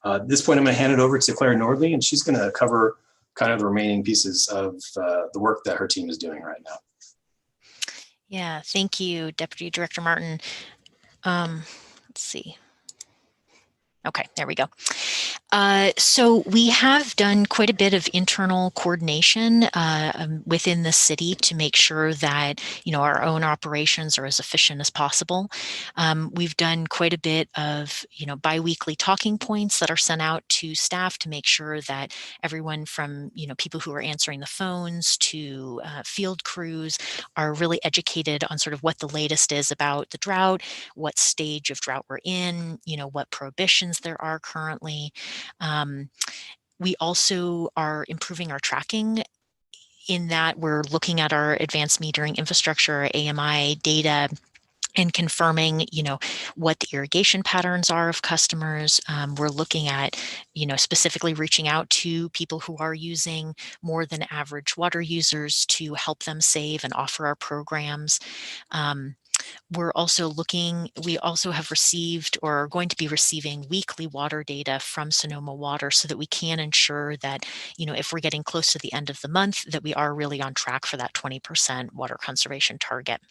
Speaker 5: At this point, I'm going to hand it over to Claire Nordley, and she's going to cover kind of the remaining pieces of the work that her team is doing right now.
Speaker 7: Yeah, thank you, Deputy Director Martin. Let's see. Okay, there we go. So we have done quite a bit of internal coordination within the city to make sure that our own operations are as efficient as possible. We've done quite a bit of biweekly talking points that are sent out to staff to make sure that everyone from people who are answering the phones to field crews are really educated on sort of what the latest is about the drought, what stage of drought we're in, what prohibitions there are currently. We also are improving our tracking in that we're looking at our advanced metering infrastructure, AMI data, and confirming, what the irrigation patterns are of customers. We're looking at, specifically reaching out to people who are using more than average water users to help them save and offer our programs. We also have received or are going to be receiving weekly water data from Sonoma Water so that we can ensure that, if we're getting close to the end of the month, that we are really on track for that 20% water conservation target.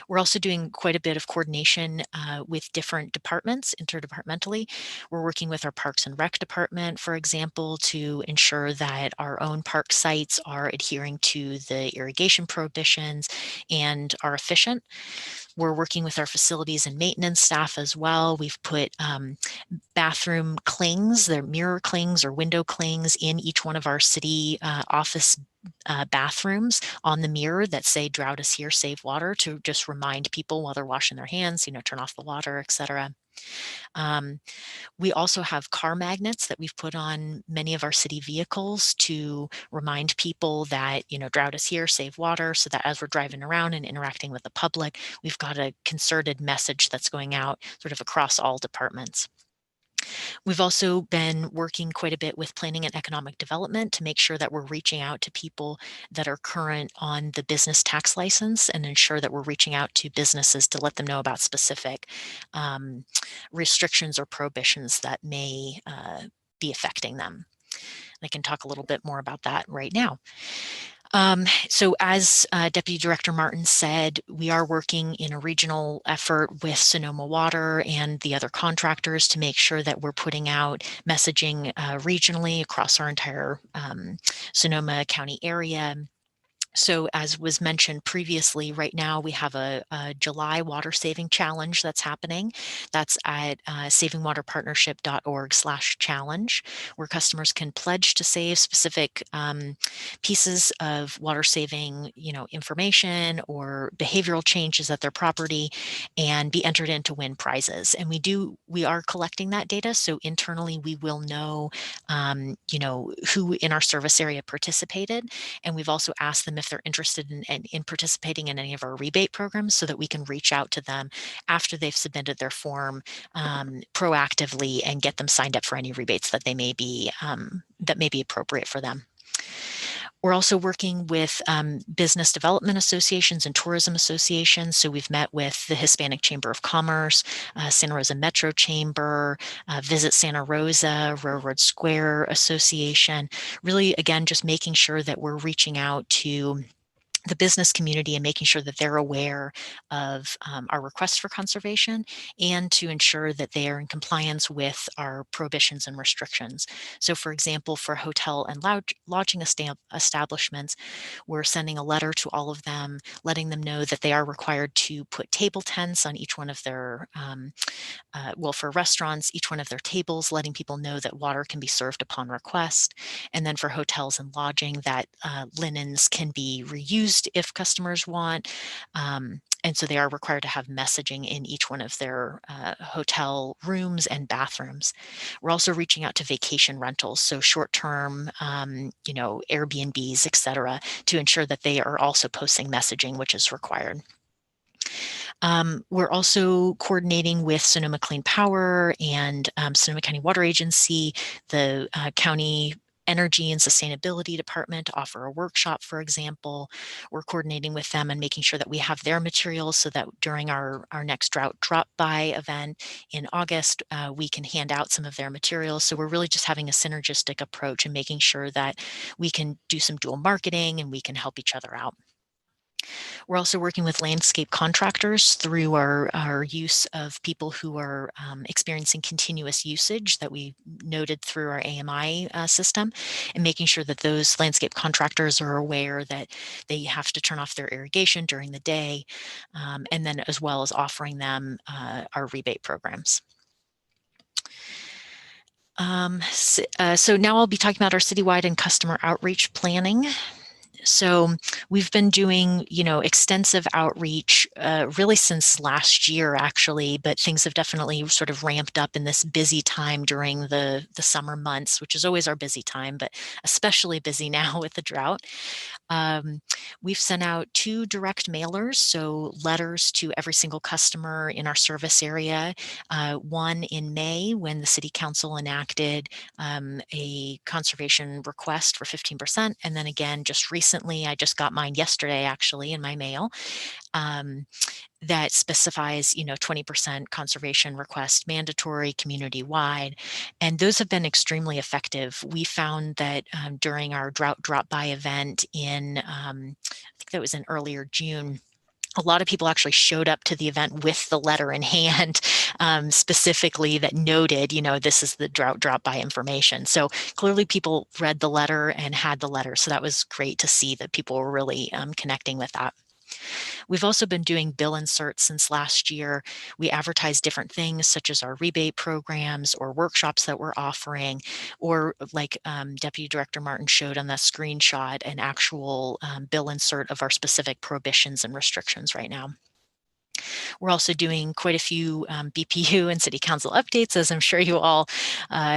Speaker 7: We're also doing quite a bit of coordination with different departments interdepartmentally. We're working with our Parks and Rec department, for example, to ensure that our own park sites are adhering to the irrigation prohibitions and are efficient. We're working with our facilities and maintenance staff as well. We've put bathroom clings, they're mirror clings or window clings in each one of our city office bathrooms on the mirror that say "Drought is here, save water," to just remind people while they're washing their hands, turn off the water, etc. We also have car magnets that we've put on many of our city vehicles to remind people that, drought is here, save water, so that as we're driving around and interacting with the public, we've got a concerted message that's going out sort of across all departments. We've also been working quite a bit with planning and economic development to make sure that we're reaching out to people that are current on the business tax license and ensure that we're reaching out to businesses to let them know about specific restrictions or prohibitions that may be affecting them. I can talk a little bit more about that right now. So as Deputy Director Martin said, we are working in a regional effort with Sonoma Water and the other contractors to make sure that we're putting out messaging regionally across our entire Sonoma County area. So as was mentioned previously, right now we have a July water saving challenge that's happening. That's at savingwaterpartnership.org/challenge, where customers can pledge to save specific pieces of water saving, information or behavioral changes at their property and be entered in to win prizes. And we are collecting that data. So internally we will know, who in our service area participated. And we've also asked them if they're interested in participating in any of our rebate programs so that we can reach out to them after they've submitted their form proactively and get them signed up for any rebates that may be appropriate for them. We're also working with business development associations and tourism associations. So we've met with the Hispanic Chamber of Commerce, Santa Rosa Metro Chamber, Visit Santa Rosa, Railroad Square Association. Really, again, just making sure that we're reaching out to the business community and making sure that they're aware of our requests for conservation and to ensure that they are in compliance with our prohibitions and restrictions. So for example, for hotel and lodging establishments, we're sending a letter to all of them, letting them know that they are required to put table tents on each one of their, for restaurants, each one of their tables, letting people know that water can be served upon request. And then for hotels and lodging, that linens can be reused if customers want. And so they are required to have messaging in each one of their hotel rooms and bathrooms. We're also reaching out to vacation rentals, so short-term, Airbnbs, et cetera, to ensure that they are also posting messaging, which is required. We're also coordinating with Sonoma Clean Power and Sonoma County Water Agency, the county Energy and Sustainability Department to offer a workshop, for example. We're coordinating with them and making sure that we have their materials so that during our next Drought Drop-By event in August, we can hand out some of their materials. So we're really just having a synergistic approach and making sure that we can do some dual marketing and we can help each other out. We're also working with landscape contractors through our use of people who are experiencing continuous usage that we noted through our AMI system, and making sure that those landscape contractors are aware that they have to turn off their irrigation during the day, and then as well as offering them our rebate programs. So now I'll be talking about our citywide and customer outreach planning. So we've been doing, extensive outreach really since last year, actually, but things have definitely sort of ramped up in this busy time during the summer months, which is always our busy time, but especially busy now with the drought. We've sent out 2 direct mailers, so letters to every single customer in our service area. One in May when the City Council enacted a conservation request for 15%, and then again just recently, I just got mine yesterday actually in my mail, that specifies 20% conservation request mandatory community-wide, and those have been extremely effective. We found that during our Drought Drop-By event in I think that was in earlier June, a lot of people actually showed up to the event with the letter in hand, specifically that noted, this is the Drought Drop-By information. So clearly people read the letter and had the letter. So that was great to see that people were really connecting with that. We've also been doing bill inserts since last year. We advertise different things such as our rebate programs or workshops that we're offering, or like Deputy Director Martin showed on that screenshot, an actual bill insert of our specific prohibitions and restrictions right now. We're also doing quite a few BPU and City Council updates, as I'm sure you all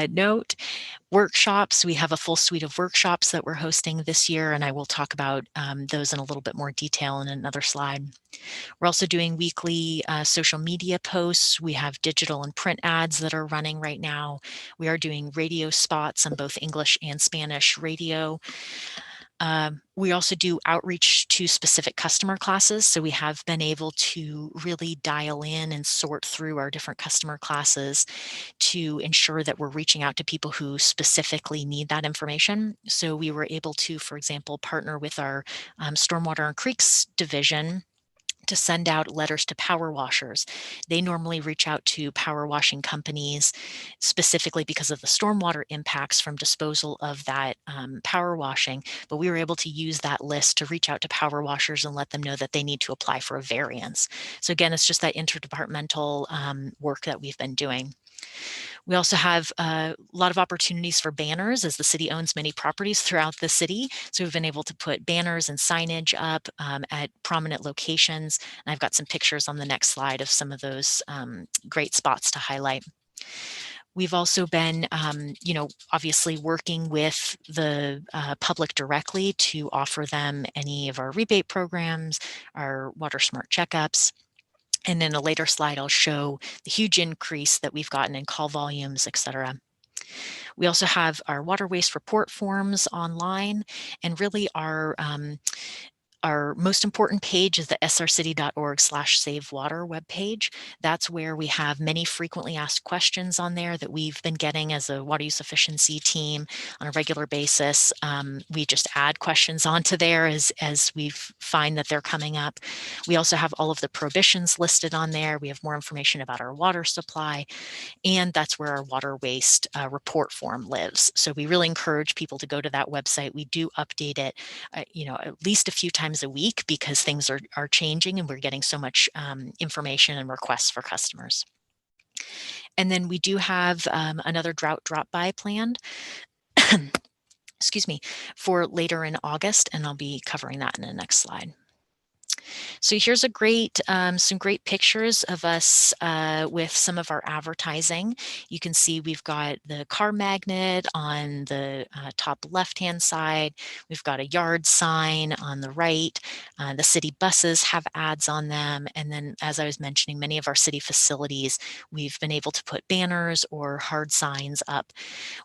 Speaker 7: note. Workshops, we have a full suite of workshops that we're hosting this year, and I will talk about those in a little bit more detail in another slide. We're also doing weekly social media posts. We have digital and print ads that are running right now. We are doing radio spots on both English and Spanish radio. We also do outreach to specific customer classes. So we have been able to really dial in and sort through our different customer classes to ensure that we're reaching out to people who specifically need that information. So we were able to, for example, partner with our Stormwater and Creeks division to send out letters to power washers. They normally reach out to power washing companies specifically because of the stormwater impacts from disposal of that power washing, but we were able to use that list to reach out to power washers and let them know that they need to apply for a variance. So again, it's just that interdepartmental work that we've been doing. We also have a lot of opportunities for banners, as the city owns many properties throughout the city. So we've been able to put banners and signage up at prominent locations. And I've got some pictures on the next slide of some of those great spots to highlight. We've also been, obviously working with the public directly to offer them any of our rebate programs, our Water Smart checkups. And in a later slide, I'll show the huge increase that we've gotten in call volumes, et cetera. We also have our water waste report forms online, and really our most important page is the srcity.org/savewater webpage. That's where we have many frequently asked questions on there that we've been getting as a water use efficiency team on a regular basis. We just add questions onto there as we find that they're coming up. We also have all of the prohibitions listed on there. We have more information about our water supply, and that's where our water waste report form lives. So we really encourage people to go to that website. We do update it, at least a few times a week, because things are changing and we're getting so much information and requests for customers. And then we do have another drought drop-by planned, excuse me, for later in August, and I'll be covering that in the next slide. So here's some great pictures of us with some of our advertising. You can see we've got the car magnet on the top left-hand side. We've got a yard sign on the right. The city buses have ads on them. And then, as I was mentioning, many of our city facilities, we've been able to put banners or hard signs up.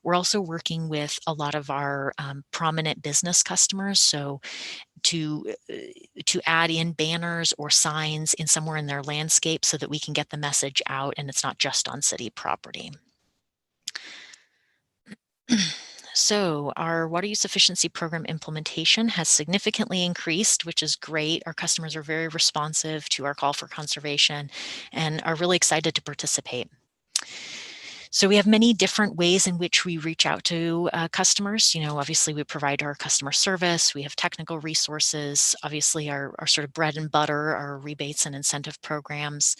Speaker 7: We're also working with a lot of our prominent business customers. So to add in banners or signs in somewhere in their landscape so that we can get the message out and it's not just on city property. So our water use efficiency program implementation has significantly increased, which is great. Our customers are very responsive to our call for conservation and are really excited to participate. So we have many different ways in which we reach out to customers. Obviously we provide our customer service. We have technical resources. Obviously our sort of bread and butter are rebates and incentive programs,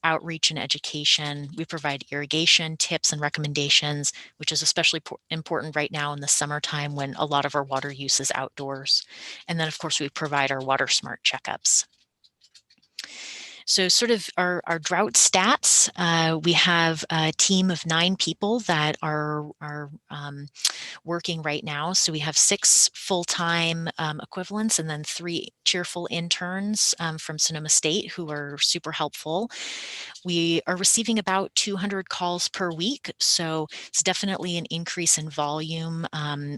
Speaker 7: outreach and education. We provide irrigation tips and recommendations, which is especially important right now in the summertime when a lot of our water use is outdoors. And then of course we provide our Water Smart checkups. So sort of our drought stats, we have a team of 9 people that are working right now. So we have 6 full-time equivalents and then 3 cheerful interns from Sonoma State who are super helpful. We are receiving about 200 calls per week. So it's definitely an increase in volume.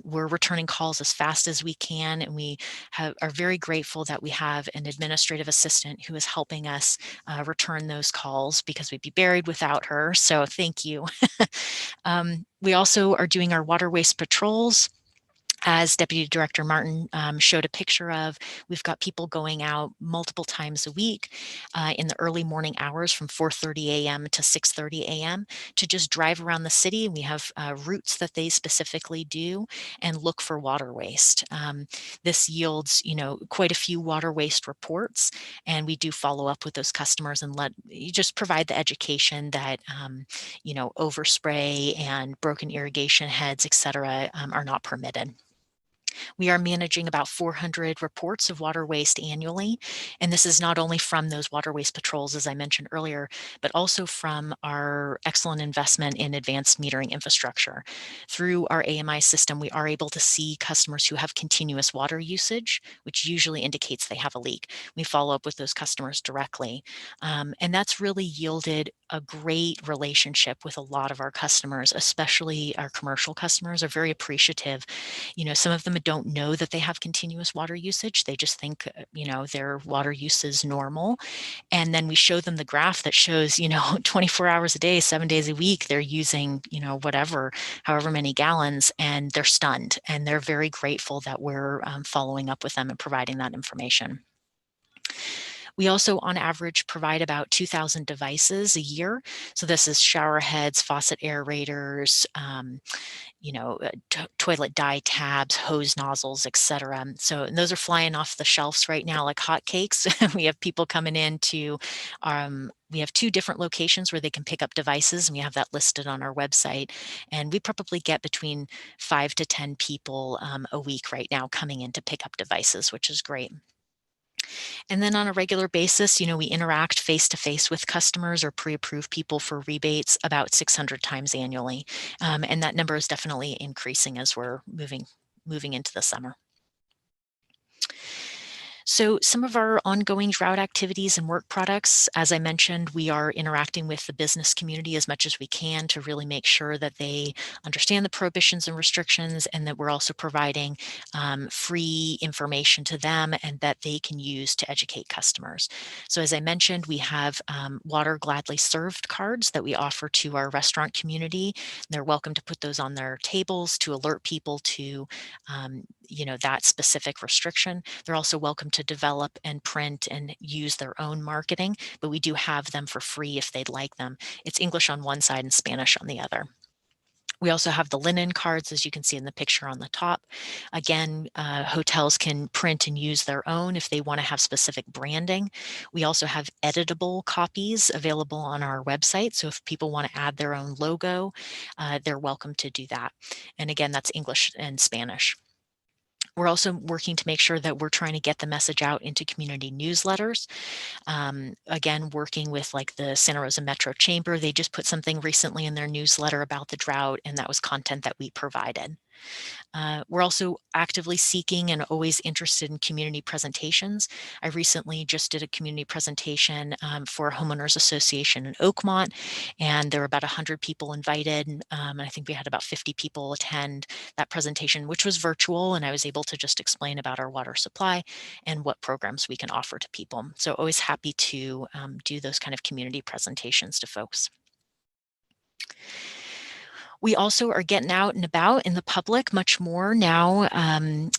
Speaker 7: We're returning calls as fast as we can. And we are very grateful that we have an administrative assistant who is helping us return those calls, because we'd be buried without her. So thank you. We also are doing our water waste patrols. As Deputy Director Martin showed a picture of, we've got people going out multiple times a week in the early morning hours from 4:30 a.m. to 6:30 a.m. to just drive around the city. We have routes that they specifically do and look for water waste. This yields, quite a few water waste reports, and we do follow up with those customers and you just provide the education that, overspray and broken irrigation heads, et cetera, are not permitted. We are managing about 400 reports of water waste annually, and this is not only from those water waste patrols, as I mentioned earlier, but also from our excellent investment in advanced metering infrastructure. Through our AMI system, we are able to see customers who have continuous water usage, which usually indicates they have a leak. We follow up with those customers directly, and that's really yielded a great relationship with a lot of our customers, especially our commercial customers are very appreciative. Some of them don't know that they have continuous water usage. They just think, their water use is normal. And then we show them the graph that shows, 24 hours a day, 7 days a week, they're using, however many gallons, and they're stunned. And they're very grateful that we're following up with them and providing that information. We also, on average, provide about 2,000 devices a year. So this is shower heads, faucet aerators, toilet dye tabs, hose nozzles, etc. So and those are flying off the shelves right now like hotcakes. We have people coming in to, we have 2 different locations where they can pick up devices, and we have that listed on our website. And we probably get between 5 to 10 people a week right now coming in to pick up devices, which is great. And then on a regular basis, we interact face-to-face with customers or pre-approve people for rebates about 600 times annually. And that number is definitely increasing as we're moving into the summer. So some of our ongoing drought activities and work products, as I mentioned, we are interacting with the business community as much as we can to really make sure that they understand the prohibitions and restrictions, and that we're also providing free information to them and that they can use to educate customers. So as I mentioned, we have water gladly served cards that we offer to our restaurant community. They're welcome to put those on their tables to alert people to that specific restriction. They're also welcome to develop and print and use their own marketing, but we do have them for free if they'd like them. It's English on one side and Spanish on the other. We also have the linen cards, as you can see in the picture on the top. Again, hotels can print and use their own if they want to have specific branding. We also have editable copies available on our website. So if people want to add their own logo, they're welcome to do that. And again, that's English and Spanish. We're also working to make sure that we're trying to get the message out into community newsletters. Again, working with like the Santa Rosa Metro Chamber, they just put something recently in their newsletter about the drought, and that was content that we provided. We're also actively seeking and always interested in community presentations. I recently just did a community presentation for a homeowners association in Oakmont, and there were about 100 people invited. And I think we had about 50 people attend that presentation, which was virtual, and I was able to just explain about our water supply and what programs we can offer to people. So always happy to do those kind of community presentations to folks. We also are getting out and about in the public much more now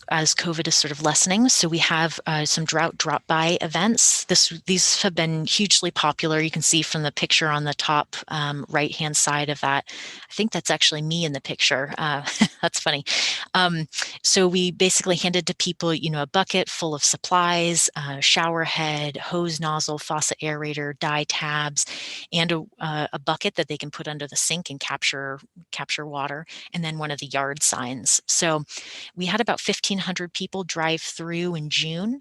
Speaker 7: as COVID is sort of lessening. So we have some drought drop-by events. These have been hugely popular. You can see from the picture on the top right-hand side of that. I think that's actually me in the picture. That's funny. So we basically handed to people, a bucket full of supplies, shower head, hose nozzle, faucet aerator, dye tabs, and a bucket that they can put under the sink and capture water, and then one of the yard signs. So we had about 1,500 people drive through in June.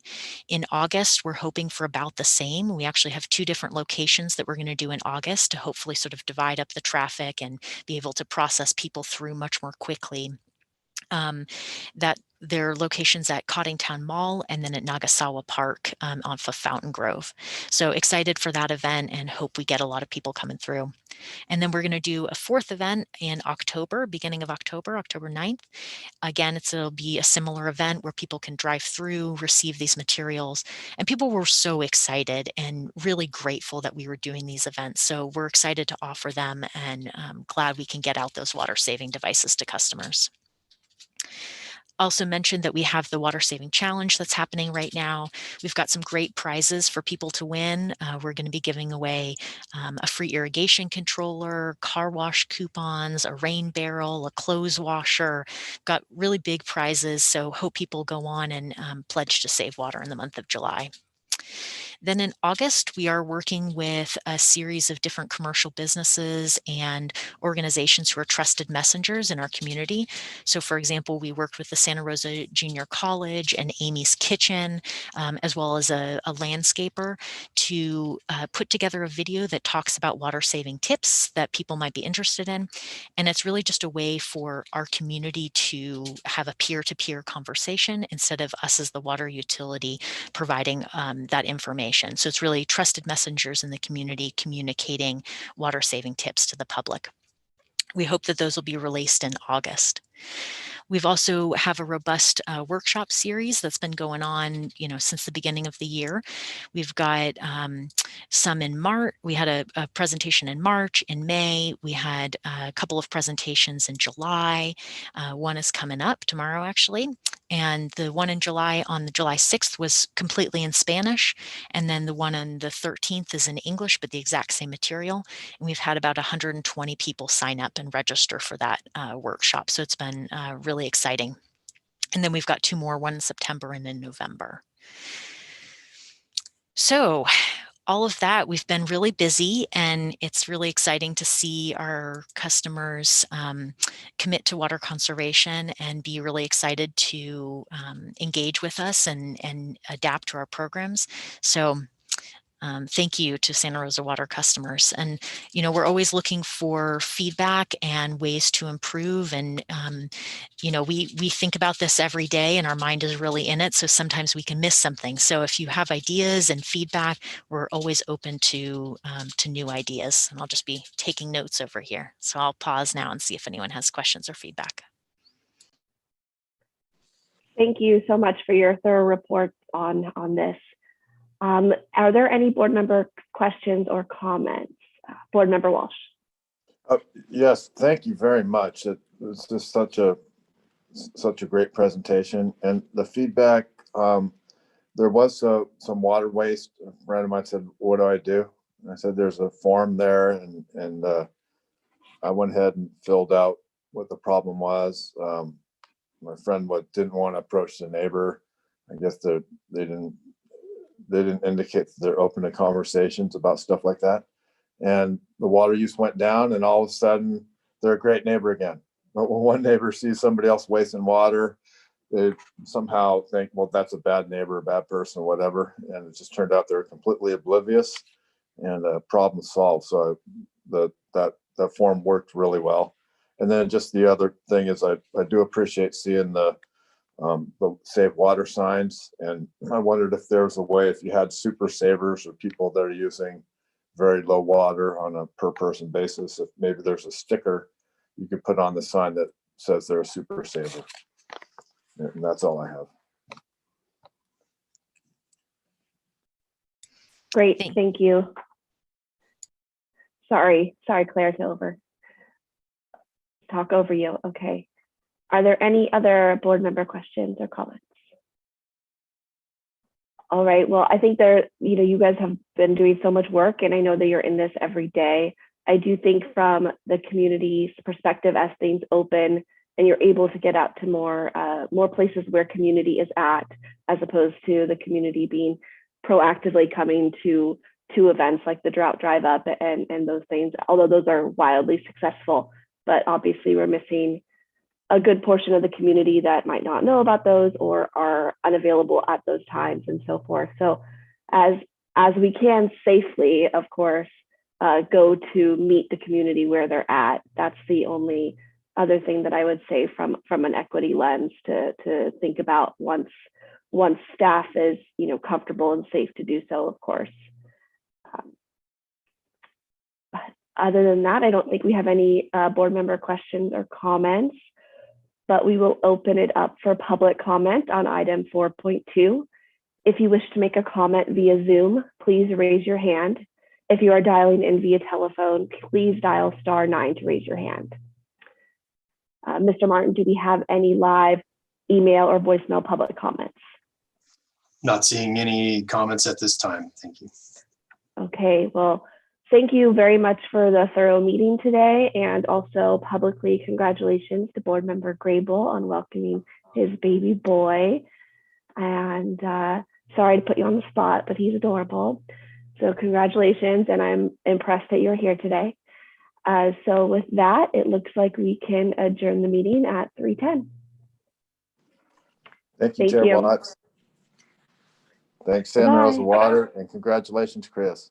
Speaker 7: In August, we're hoping for about the same. We actually have 2 different locations that we're going to do in August to hopefully sort of divide up the traffic and be able to process people through much more quickly. That there are locations at Coddingtown Mall and then at Nagasawa Park off of Fountain Grove. So excited for that event and hope we get a lot of people coming through. And then we're going to do a 4th event in October, beginning of October, October 9th. Again, it'll be a similar event where people can drive through, receive these materials. And people were so excited and really grateful that we were doing these events. So we're excited to offer them, and glad we can get out those water saving devices to customers. Also mentioned that we have the Water Saving Challenge that's happening right now. We've got some great prizes for people to win. We're going to be giving away a free irrigation controller, car wash coupons, a rain barrel, a clothes washer. Got really big prizes, so hope people go on and pledge to save water in the month of July. Then in August, we are working with a series of different commercial businesses and organizations who are trusted messengers in our community. So for example, we worked with the Santa Rosa Junior College and Amy's Kitchen, as well as a landscaper, to put together a video that talks about water saving tips that people might be interested in. And it's really just a way for our community to have a peer-to-peer conversation instead of us as the water utility providing that information. So it's really trusted messengers in the community communicating water saving tips to the public. We hope that those will be released in August. We've also have a robust workshop series that's been going on, since the beginning of the year. We've got some in March. We had a presentation in March. In May, we had a couple of presentations in July. One is coming up tomorrow, actually. And the one in July, on the July 6th, was completely in Spanish. And then the one on the 13th is in English, but the exact same material. And we've had about 120 people sign up and register for that workshop. So it's been really exciting. And then we've got 2 more, one in September and in November. So all of that, we've been really busy, and it's really exciting to see our customers commit to water conservation and be really excited to engage with us and adapt to our programs. So thank you to Santa Rosa Water customers. And, we're always looking for feedback and ways to improve. And, we think about this every day and our mind is really in it. So sometimes we can miss something. So if you have ideas and feedback, we're always open to new ideas. And I'll just be taking notes over here. So I'll pause now and see if anyone has questions or feedback.
Speaker 3: Thank you so much for your thorough report on this. Are there any board member questions or comments? Board Member Walsh.
Speaker 2: Yes, thank you very much. It was just such a great presentation, and the feedback. There was some water waste. A friend of mine said, "What do I do?" And I said, "There's a form there," and I went ahead and filled out what the problem was. My friend didn't want to approach the neighbor. I guess they didn't indicate that they're open to conversations about stuff like that. And the water use went down, and all of a sudden they're a great neighbor again. But when one neighbor sees somebody else wasting water, they somehow think, well, that's a bad neighbor, a bad person, whatever. And it just turned out they're completely oblivious, and problem solved. So that form worked really well. And then just the other thing is I do appreciate seeing the save water signs. And I wondered if there was a way, if you had super savers or people that are using very low water on a per person basis, if maybe there's a sticker you could put on the sign that says they're a super saver. And that's all I have.
Speaker 3: Great, thank you. Sorry, Claire, talk over you. Okay. Are there any other board member questions or comments? All right, well, I think you guys have been doing so much work, and I know that you're in this every day. I do think from the community's perspective, as things open and you're able to get out to more places where community is at, as opposed to the community being proactively coming to events like the Drought Drive Up and those things, although those are wildly successful, but obviously we're missing a good portion of the community that might not know about those or are unavailable at those times and so forth. So as we can safely, of course, go to meet the community where they're at, that's the only other thing that I would say from an equity lens to think about once staff is comfortable and safe to do so, of course. But other than that, I don't think we have any board member questions or comments, but we will open it up for public comment on item 4.2. If you wish to make a comment via Zoom, please raise your hand. If you are dialing in via telephone, please dial *9 to raise your hand. Mr. Martin, do we have any live email or voicemail public comments?
Speaker 5: Not seeing any comments at this time. Thank you.
Speaker 3: Okay, well, thank you very much for the thorough meeting today, and also publicly congratulations to Board Member Grable on welcoming his baby boy. And Sorry to put you on the spot, but he's adorable. So congratulations, and I'm impressed that you're here today. So with that, it looks like we can adjourn the meeting at 3:10.
Speaker 2: Thank you,
Speaker 3: Thank
Speaker 2: Chair
Speaker 3: you.
Speaker 2: Watts. Thanks, Santa Rosa
Speaker 3: Bye.
Speaker 2: Water, and congratulations, Chris.